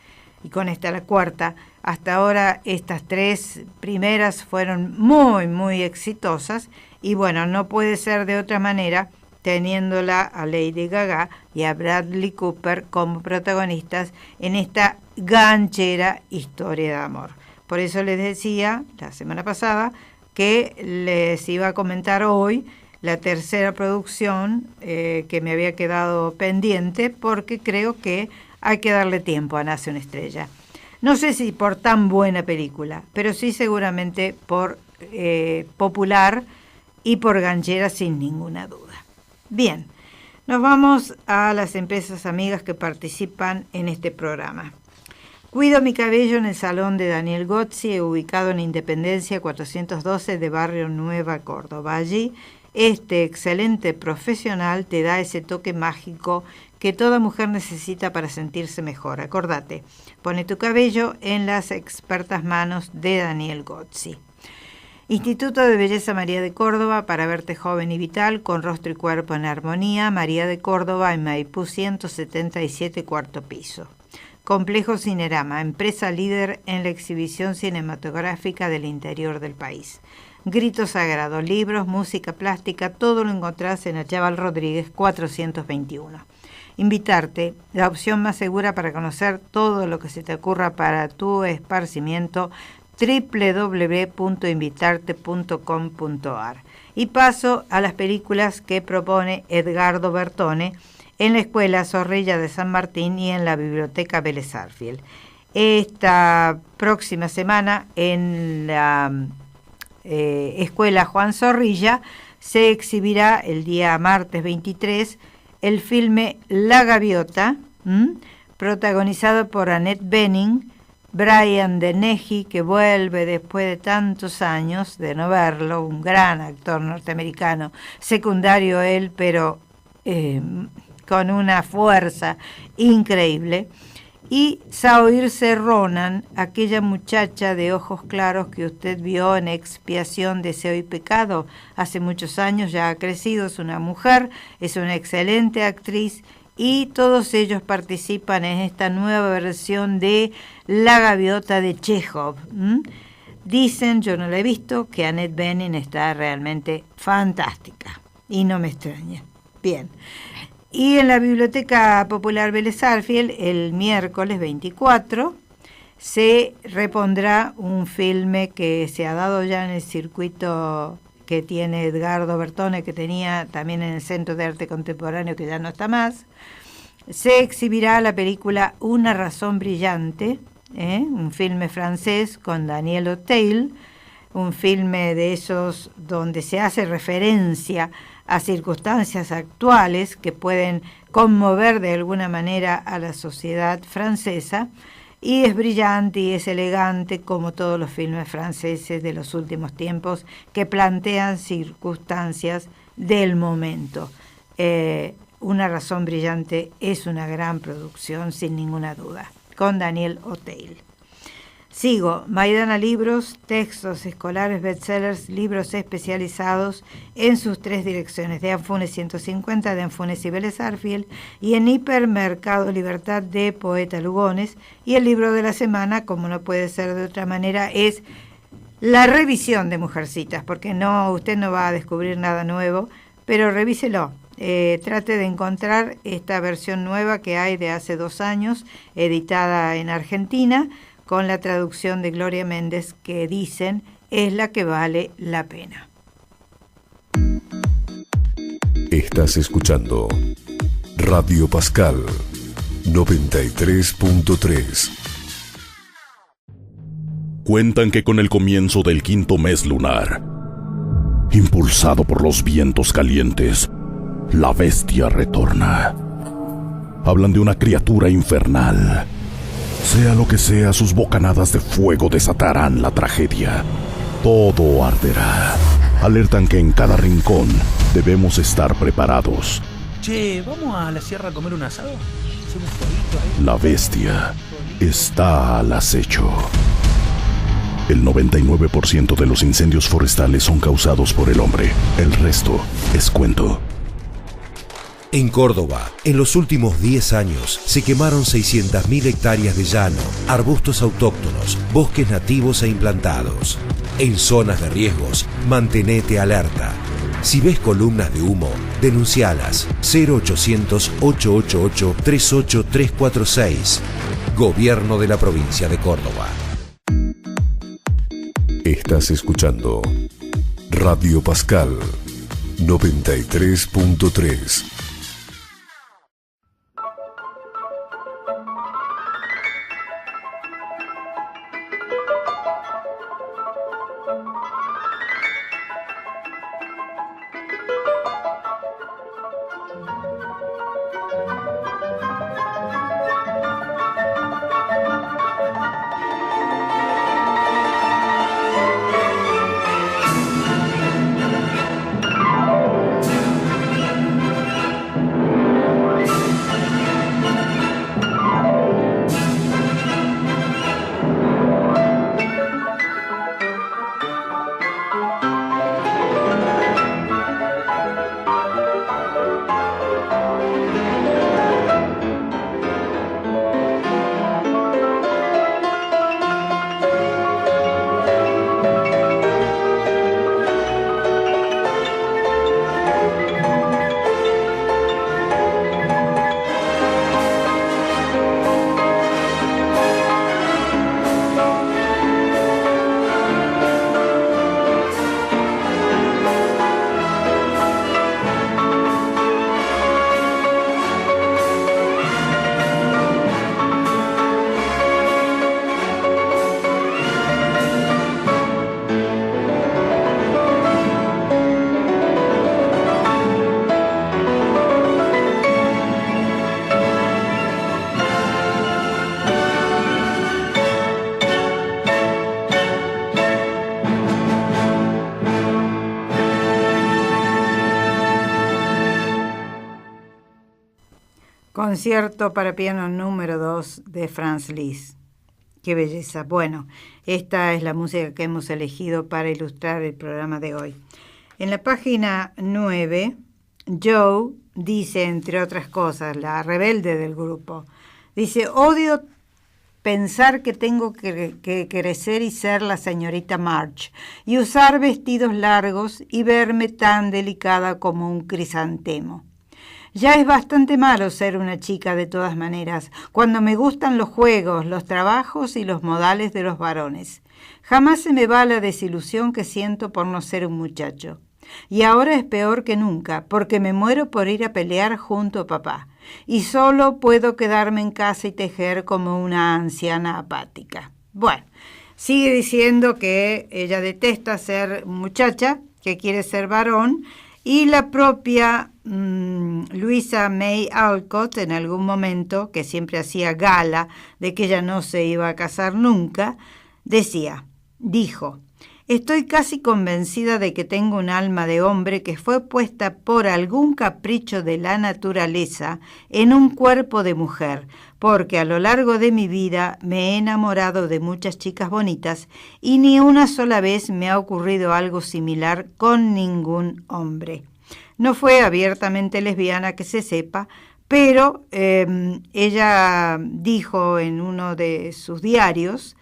y con esta la 4ª, hasta ahora estas 3 primeras fueron muy, muy exitosas, y bueno, no puede ser de otra manera teniéndola a Lady Gaga y a Bradley Cooper como protagonistas en esta ganchera historia de amor. Por eso les decía la semana pasada que les iba a comentar hoy la tercera producción que me había quedado pendiente, porque creo que hay que darle tiempo a Nace una estrella. No sé si por tan buena película, pero sí seguramente por popular y por ganchera sin ninguna duda. Bien, nos vamos a las empresas amigas que participan en este programa. Cuido mi cabello en el salón de Daniel Gozzi, ubicado en Independencia 412 de Barrio Nueva, Córdoba. Allí, este excelente profesional te da ese toque mágico que toda mujer necesita para sentirse mejor. Acordate, pone tu cabello en las expertas manos de Daniel Gozzi. Instituto de Belleza María de Córdoba, para verte joven y vital, con rostro y cuerpo en armonía. María de Córdoba, en Maipú 177, 4º piso. Complejo Cinerama, empresa líder en la exhibición cinematográfica del interior del país. Grito Sagrado, libros, música plástica, todo lo encontrás en Achaval Rodríguez 421. Invitarte, la opción más segura para conocer todo lo que se te ocurra para tu esparcimiento, www.invitarte.com.ar. Y paso a las películas que propone Edgardo Bertone en la Escuela Zorrilla de San Martín y en la Biblioteca Vélez Sarsfield. Esta próxima semana en la Escuela Juan Zorrilla se exhibirá el día martes 23 el filme La Gaviota, protagonizado por Annette Bening, Brian Dennehy, que vuelve después de tantos años de no verlo, un gran actor norteamericano, secundario él, pero con una fuerza increíble, y Saoirse Ronan, aquella muchacha de ojos claros que usted vio en Expiación, Deseo y Pecado hace muchos años, ya ha crecido, es una mujer, es una excelente actriz, y todos ellos participan en esta nueva versión de La Gaviota de Chekhov. Dicen, yo no la he visto, que Annette Bening está realmente fantástica, y no me extraña. Bien. Y en la Biblioteca Popular Vélez Sarsfield, el miércoles 24, se repondrá un filme que se ha dado ya en el circuito que tiene Edgardo Bertone, que tenía también en el Centro de Arte Contemporáneo, que ya no está más. Se exhibirá la película Una razón brillante, un filme francés con Daniel Auteuil, un filme de esos donde se hace referencia a circunstancias actuales que pueden conmover de alguna manera a la sociedad francesa, y es brillante y es elegante como todos los filmes franceses de los últimos tiempos que plantean circunstancias del momento. Una razón brillante es una gran producción, sin ninguna duda, con Daniel Auteuil. Sigo, Maidana Libros, textos escolares, bestsellers, libros especializados en sus 3 direcciones, de Anfunes 150, de Anfunes y Vélez Sarsfield, y en Hipermercado Libertad de Poeta Lugones. Y el libro de la semana, como no puede ser de otra manera, es la revisión de Mujercitas, porque usted no va a descubrir nada nuevo, pero revíselo. Trate de encontrar esta versión nueva que hay de hace 2 años, editada en Argentina, con la traducción de Gloria Méndez, que dicen es la que vale la pena. Estás escuchando Radio Pascal, 93.3. Cuentan que con el comienzo del quinto mes lunar, impulsado por los vientos calientes, la bestia retorna. Hablan de una criatura infernal. Sea lo que sea, sus bocanadas de fuego desatarán la tragedia. Todo arderá. Alertan que en cada rincón debemos estar preparados. Che, ¿vamos a la sierra a comer un asado? Hacemos fueguito ahí. La bestia está al acecho. El 99% de los incendios forestales son causados por el hombre. El resto es cuento. En Córdoba, en los últimos 10 años, se quemaron 600.000 hectáreas de llano, arbustos autóctonos, bosques nativos e implantados. En zonas de riesgos, mantenete alerta. Si ves columnas de humo, denuncialas. 0800-888-38346. Gobierno de la provincia de Córdoba. Estás escuchando Radio Pascal 93.3. Concierto para piano número 2 de Franz Liszt. Qué belleza. Bueno, esta es la música que hemos elegido para ilustrar el programa de hoy. En la página 9, Joe dice, entre otras cosas, la rebelde del grupo, dice: odio pensar que tengo que crecer y ser la señorita March, y usar vestidos largos y verme tan delicada como un crisantemo. Ya es bastante malo ser una chica de todas maneras, cuando me gustan los juegos, los trabajos y los modales de los varones. Jamás se me va la desilusión que siento por no ser un muchacho. Y ahora es peor que nunca, porque me muero por ir a pelear junto a papá. Y solo puedo quedarme en casa y tejer como una anciana apática. Bueno, sigue diciendo que ella detesta ser muchacha, que quiere ser varón, y la propia Louisa May Alcott, en algún momento, que siempre hacía gala de que ella no se iba a casar nunca, dijo: estoy casi convencida de que tengo un alma de hombre que fue puesta por algún capricho de la naturaleza en un cuerpo de mujer, porque a lo largo de mi vida me he enamorado de muchas chicas bonitas y ni una sola vez me ha ocurrido algo similar con ningún hombre. No fue abiertamente lesbiana que se sepa, pero ella dijo en uno de sus diarios,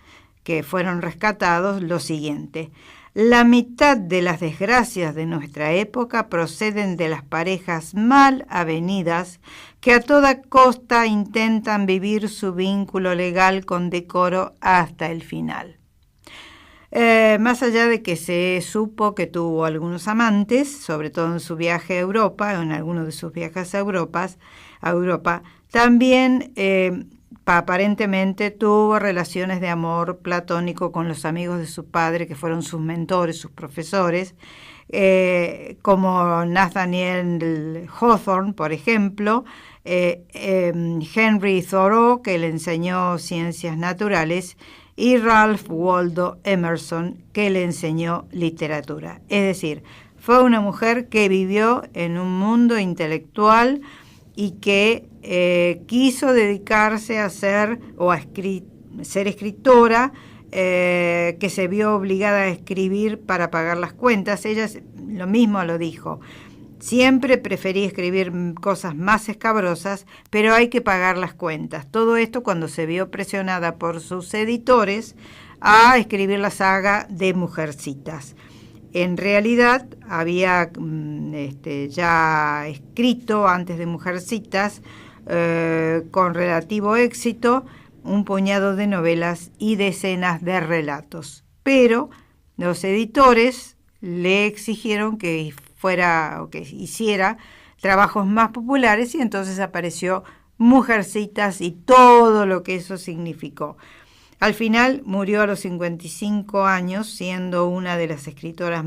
que fueron rescatados, lo siguiente: la mitad de las desgracias de nuestra época proceden de las parejas mal avenidas que a toda costa intentan vivir su vínculo legal con decoro hasta el final. Más allá de que se supo que tuvo algunos amantes, sobre todo en su viaje a Europa, o en algunos de sus viajes a Europa, también aparentemente tuvo relaciones de amor platónico con los amigos de su padre, que fueron sus mentores, sus profesores, como Nathaniel Hawthorne, por ejemplo, Henry Thoreau, que le enseñó ciencias naturales, y Ralph Waldo Emerson, que le enseñó literatura. Es decir, fue una mujer que vivió en un mundo intelectual y que quiso dedicarse a ser escritora, que se vio obligada a escribir para pagar las cuentas. Ella lo mismo lo dijo. Siempre preferí escribir cosas más escabrosas, pero hay que pagar las cuentas. Todo esto cuando se vio presionada por sus editores a escribir la saga de Mujercitas. En realidad había ya escrito antes de Mujercitas, con relativo éxito, un puñado de novelas y decenas de relatos. Pero los editores le exigieron que hiciera trabajos más populares, y entonces apareció Mujercitas y todo lo que eso significó. Al final murió a los 55 años, siendo una de las escritoras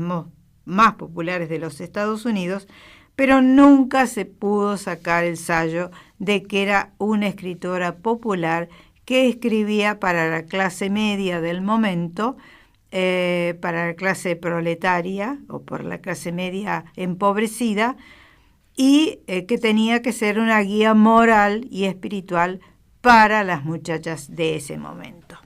más populares de los Estados Unidos, pero nunca se pudo sacar el sallo de que era una escritora popular que escribía para la clase media del momento, para la clase proletaria o por la clase media empobrecida, y que tenía que ser una guía moral y espiritual para las muchachas de ese momento.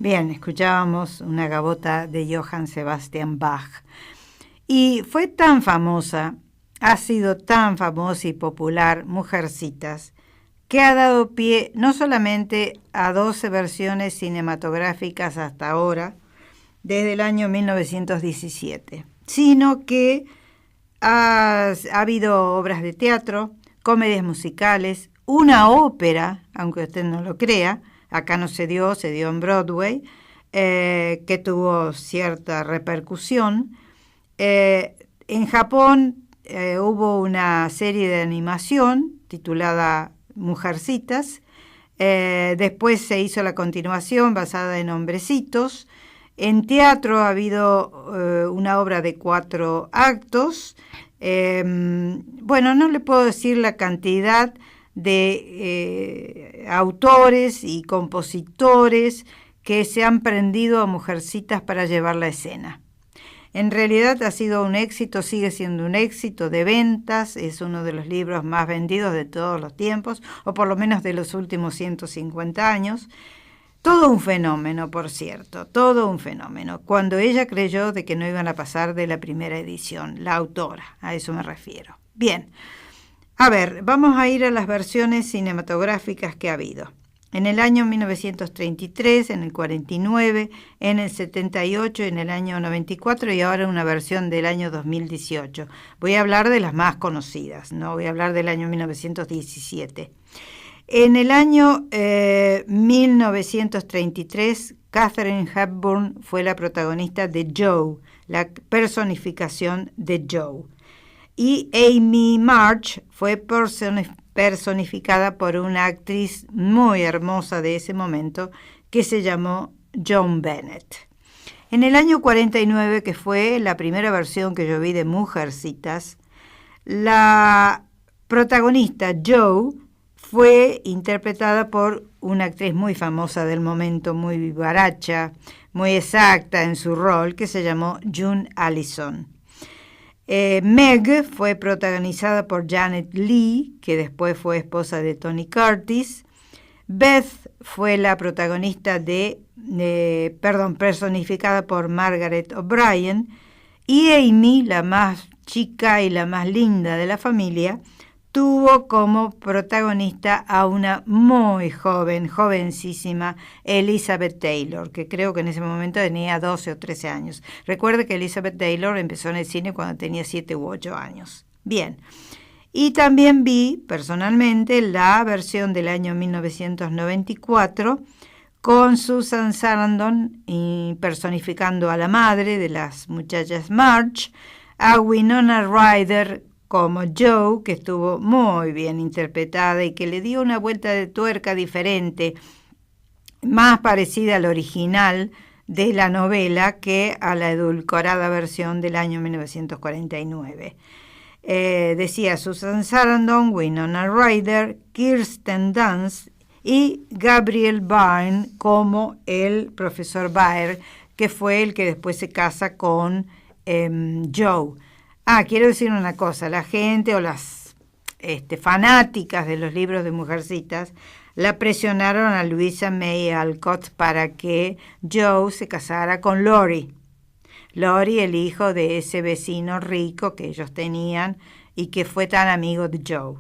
Bien, escuchábamos una gavota de Johann Sebastian Bach. Y fue tan famosa, ha sido tan famosa y popular Mujercitas, que ha dado pie no solamente a 12 versiones cinematográficas hasta ahora, desde el año 1917, sino que ha habido obras de teatro, comedias musicales, una ópera, aunque usted no lo crea, acá no se dio en Broadway, que tuvo cierta repercusión. En Japón hubo una serie de animación titulada Mujercitas, después se hizo la continuación basada en Hombrecitos. En teatro ha habido una obra de 4 actos. Bueno, no le puedo decir la cantidad de autores y compositores que se han prendido a Mujercitas para llevar la escena. En realidad ha sido un éxito, sigue siendo un éxito de ventas, es uno de los libros más vendidos de todos los tiempos, o por lo menos de los últimos 150 años. Todo un fenómeno, por cierto, todo un fenómeno. Cuando ella creyó de que no iban a pasar de la primera edición, la autora, a eso me refiero. Bien, a ver, vamos a ir a las versiones cinematográficas que ha habido. En el año 1933, en el 49, en el 78, en el año 94 y ahora una versión del año 2018. Voy a hablar de las más conocidas, no voy a hablar del año 1917. En el año 1933, Katharine Hepburn fue la protagonista de Joe, la personificación de Joe. Y Amy March fue personificada por una actriz muy hermosa de ese momento que se llamó Joan Bennett. En el año 49, que fue la primera versión que yo vi de Mujercitas, la protagonista Joe fue interpretada por una actriz muy famosa del momento, muy vivaracha, muy exacta en su rol, que se llamó June Allison. Meg fue protagonizada por Janet Leigh, que después fue esposa de Tony Curtis. Beth fue la protagonista personificada por Margaret O'Brien. Y Amy, la más chica y la más linda de la familia, tuvo como protagonista a una muy jovencísima Elizabeth Taylor, que creo que en ese momento tenía 12 o 13 años. Recuerde que Elizabeth Taylor empezó en el cine cuando tenía 7 u 8 años. Bien, y también vi personalmente la versión del año 1994 con Susan Sarandon personificando a la madre de las muchachas March, a Winona Ryder como Joe, que estuvo muy bien interpretada y que le dio una vuelta de tuerca diferente, más parecida al original de la novela que a la edulcorada versión del año 1949. Decía Susan Sarandon, Winona Ryder, Kirsten Dunst y Gabriel Byrne como el profesor Byrne, que fue el que después se casa con Joe. Quiero decir una cosa, la gente o las fanáticas de los libros de Mujercitas la presionaron a Louisa May Alcott para que Joe se casara con Laurie. Laurie, el hijo de ese vecino rico que ellos tenían y que fue tan amigo de Joe.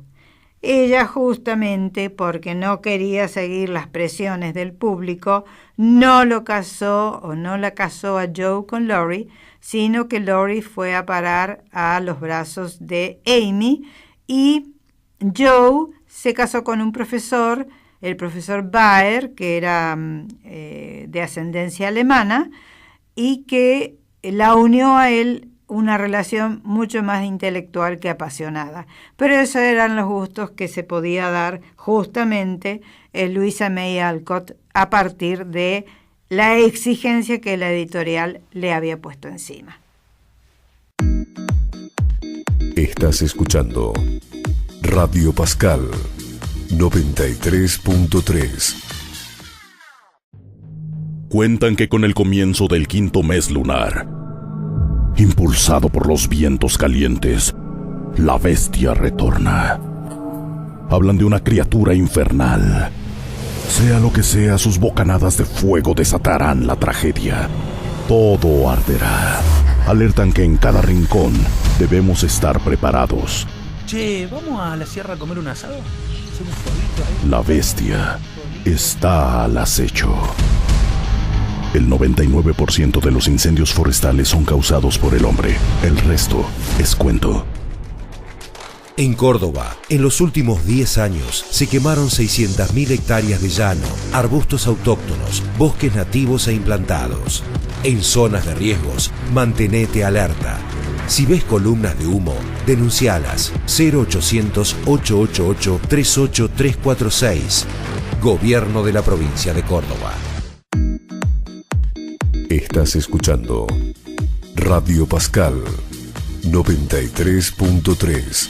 Ella, justamente porque no quería seguir las presiones del público, no lo casó o no la casó a Joe con Laurie, sino que Laurie fue a parar a los brazos de Amy y Joe se casó con un profesor, el profesor Baer, que era de ascendencia alemana y que la unió a él una relación mucho más intelectual que apasionada. Pero esos eran los gustos que se podía dar justamente Louisa May Alcott a partir de la exigencia que la editorial le había puesto encima. Estás escuchando Radio Pascal 93.3. Cuentan que con el comienzo del 5º mes lunar, impulsado por los vientos calientes, la bestia retorna. Hablan de una criatura infernal. Sea lo que sea, sus bocanadas de fuego desatarán la tragedia. Todo arderá. Alertan que en cada rincón debemos estar preparados. Che, ¿vamos a la sierra a comer un asado? La bestia está al acecho. El 99% de los incendios forestales son causados por el hombre. El resto es cuento. En Córdoba, en los últimos 10 años, se quemaron 600.000 hectáreas de llano, arbustos autóctonos, bosques nativos e implantados. En zonas de riesgos, mantenete alerta. Si ves columnas de humo, denuncialas. 0800-888-38346. Gobierno de la provincia de Córdoba. Estás escuchando Radio Pascal 93.3.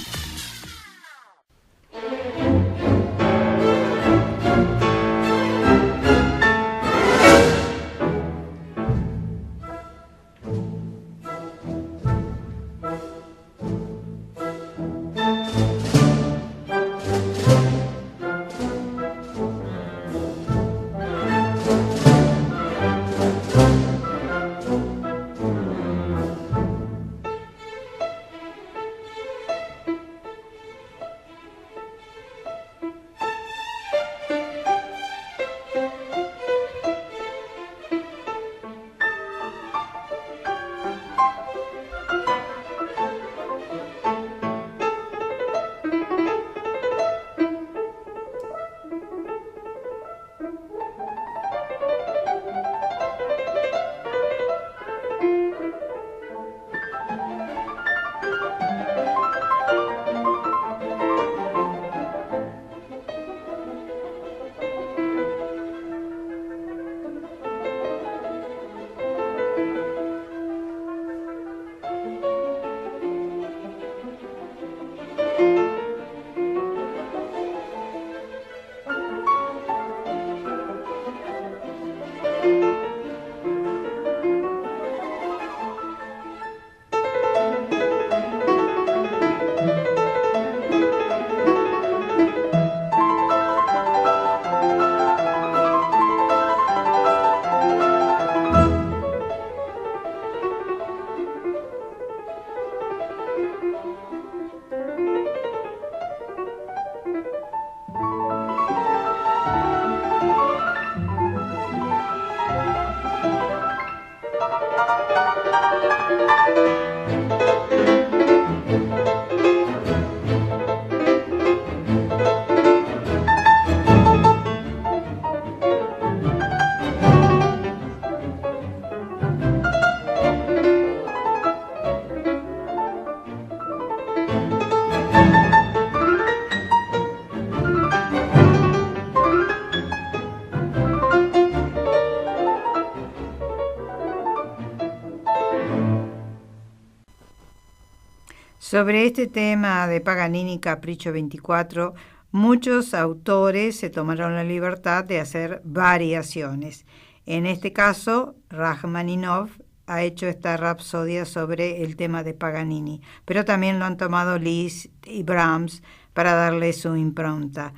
Sobre este tema de Paganini, Capricho 24, muchos autores se tomaron la libertad de hacer variaciones. En este caso, Rajmáninov ha hecho esta rapsodia sobre el tema de Paganini, pero también lo han tomado Liszt y Brahms para darle su impronta.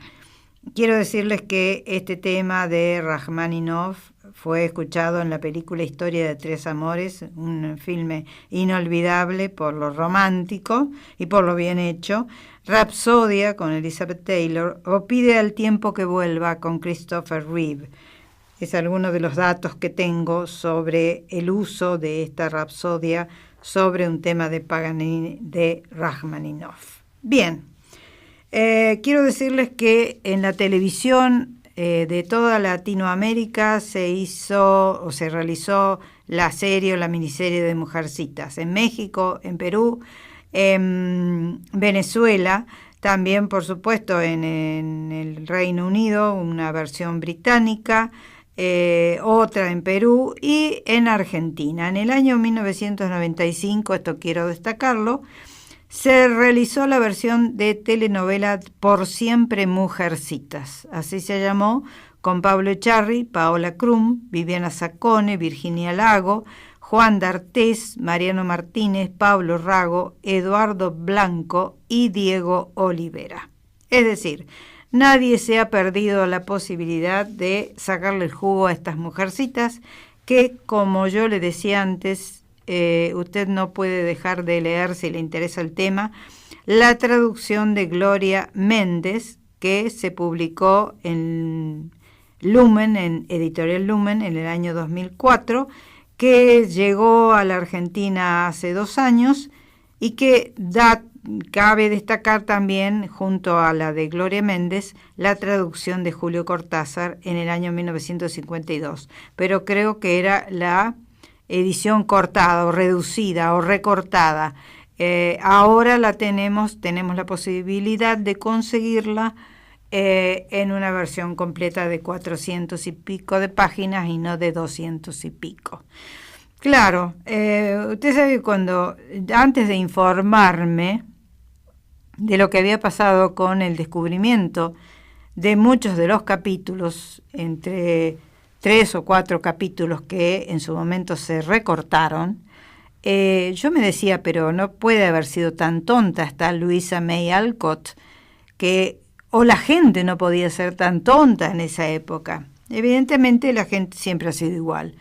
Quiero decirles que este tema de Rajmáninov fue escuchado en la película Historia de Tres Amores, un filme inolvidable por lo romántico y por lo bien hecho, Rapsodia con Elizabeth Taylor o Pide al tiempo que vuelva con Christopher Reeve. Es alguno de los datos que tengo sobre el uso de esta rapsodia sobre un tema de Paganini de Rajmáninov. Bien, quiero decirles que en la televisión de toda Latinoamérica se realizó la serie o la miniserie de Mujercitas. En México, en Perú, en Venezuela, también por supuesto en el Reino Unido, una versión británica, otra en Perú y en Argentina. En el año 1995, esto quiero destacarlo, se realizó la versión de telenovela Por siempre Mujercitas, así se llamó, con Pablo Echarri, Paola Krum, Viviana Saccone, Virginia Lago, Juan D'Artés, Mariano Martínez, Pablo Rago, Eduardo Blanco y Diego Olivera. Es decir, nadie se ha perdido la posibilidad de sacarle el jugo a estas mujercitas que, como yo le decía antes, usted no puede dejar de leer, si le interesa el tema, la traducción de Gloria Méndez, que se publicó en Lumen, en Editorial Lumen, en el año 2004, que llegó a la Argentina hace 2 años y que cabe destacar también, junto a la de Gloria Méndez, la traducción de Julio Cortázar en el año 1952. Pero creo que era la edición cortada o reducida o recortada. Ahora la tenemos la posibilidad de conseguirla en una versión completa de 400 y pico de páginas y no de 200 y pico. Claro, usted sabe que antes de informarme de lo que había pasado con el descubrimiento de muchos de los capítulos, entre 3 o 4 capítulos que en su momento se recortaron, yo me decía, pero no puede haber sido tan tonta esta Louisa May Alcott, o la gente no podía ser tan tonta en esa época. Evidentemente la gente siempre ha sido igual.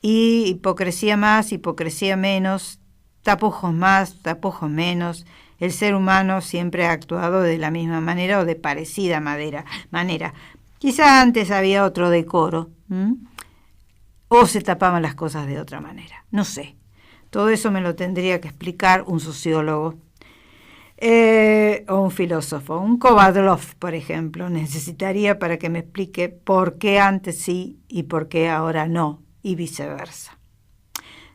Y hipocresía más, hipocresía menos, tapujos más, tapujos menos. El ser humano siempre ha actuado de la misma manera o de parecida manera. Quizá antes había otro decoro, o se tapaban las cosas de otra manera. No sé. Todo eso me lo tendría que explicar un sociólogo o un filósofo. Un Kovadlov, por ejemplo, necesitaría para que me explique por qué antes sí y por qué ahora no, y viceversa.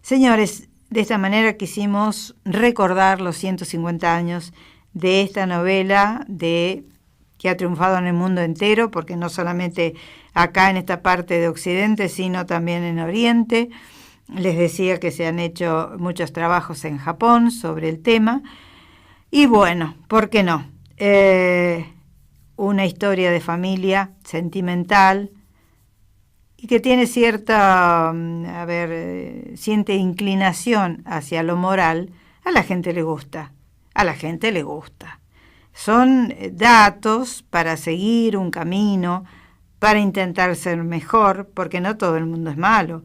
Señores, de esta manera quisimos recordar los 150 años de esta novela que ha triunfado en el mundo entero, porque no solamente acá en esta parte de Occidente, sino también en Oriente. Les decía que se han hecho muchos trabajos en Japón sobre el tema. Y bueno, ¿por qué no? Una historia de familia sentimental y que tiene cierta, siente inclinación hacia lo moral. A la gente le gusta, Son datos para seguir un camino, para intentar ser mejor, porque no todo el mundo es malo,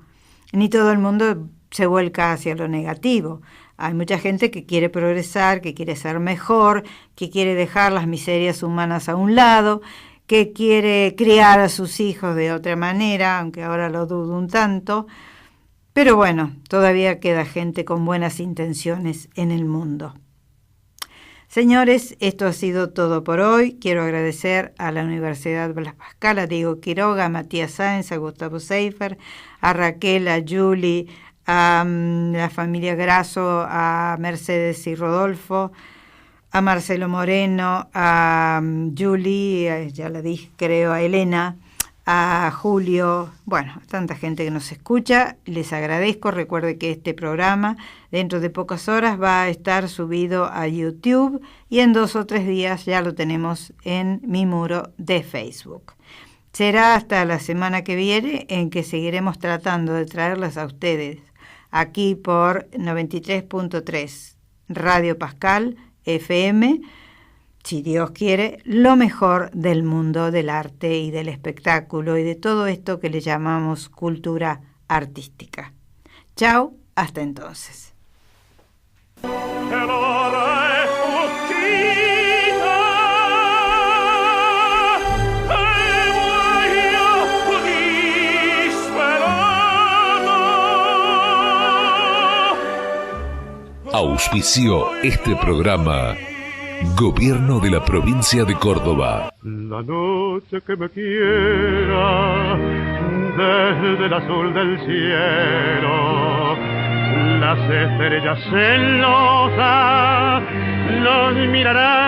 ni todo el mundo se vuelca hacia lo negativo. Hay mucha gente que quiere progresar, que quiere ser mejor, que quiere dejar las miserias humanas a un lado, que quiere criar a sus hijos de otra manera, aunque ahora lo dudo un tanto. Pero bueno, todavía queda gente con buenas intenciones en el mundo. Señores, esto ha sido todo por hoy. Quiero agradecer a la Universidad Blas Pascal, a Diego Quiroga, a Matías Sáenz, a Gustavo Seifer, a Raquel, a Julie, a la familia Grasso, a Mercedes y Rodolfo, a Marcelo Moreno, a Julie, ya la dije, creo, a Elena, a Julio, bueno, a tanta gente que nos escucha. Les agradezco. Recuerde que este programa dentro de pocas horas va a estar subido a YouTube y en 2 o 3 días ya lo tenemos en mi muro de Facebook. Será hasta la semana que viene en que seguiremos tratando de traerles a ustedes aquí por 93.3 Radio Pascal FM, si Dios quiere, lo mejor del mundo del arte y del espectáculo y de todo esto que le llamamos cultura artística. Chao, hasta entonces. Auspició este programa Gobierno de la Provincia de Córdoba. La noche que me quiera desde el azul del cielo, las estrellas celosas nos mirarán.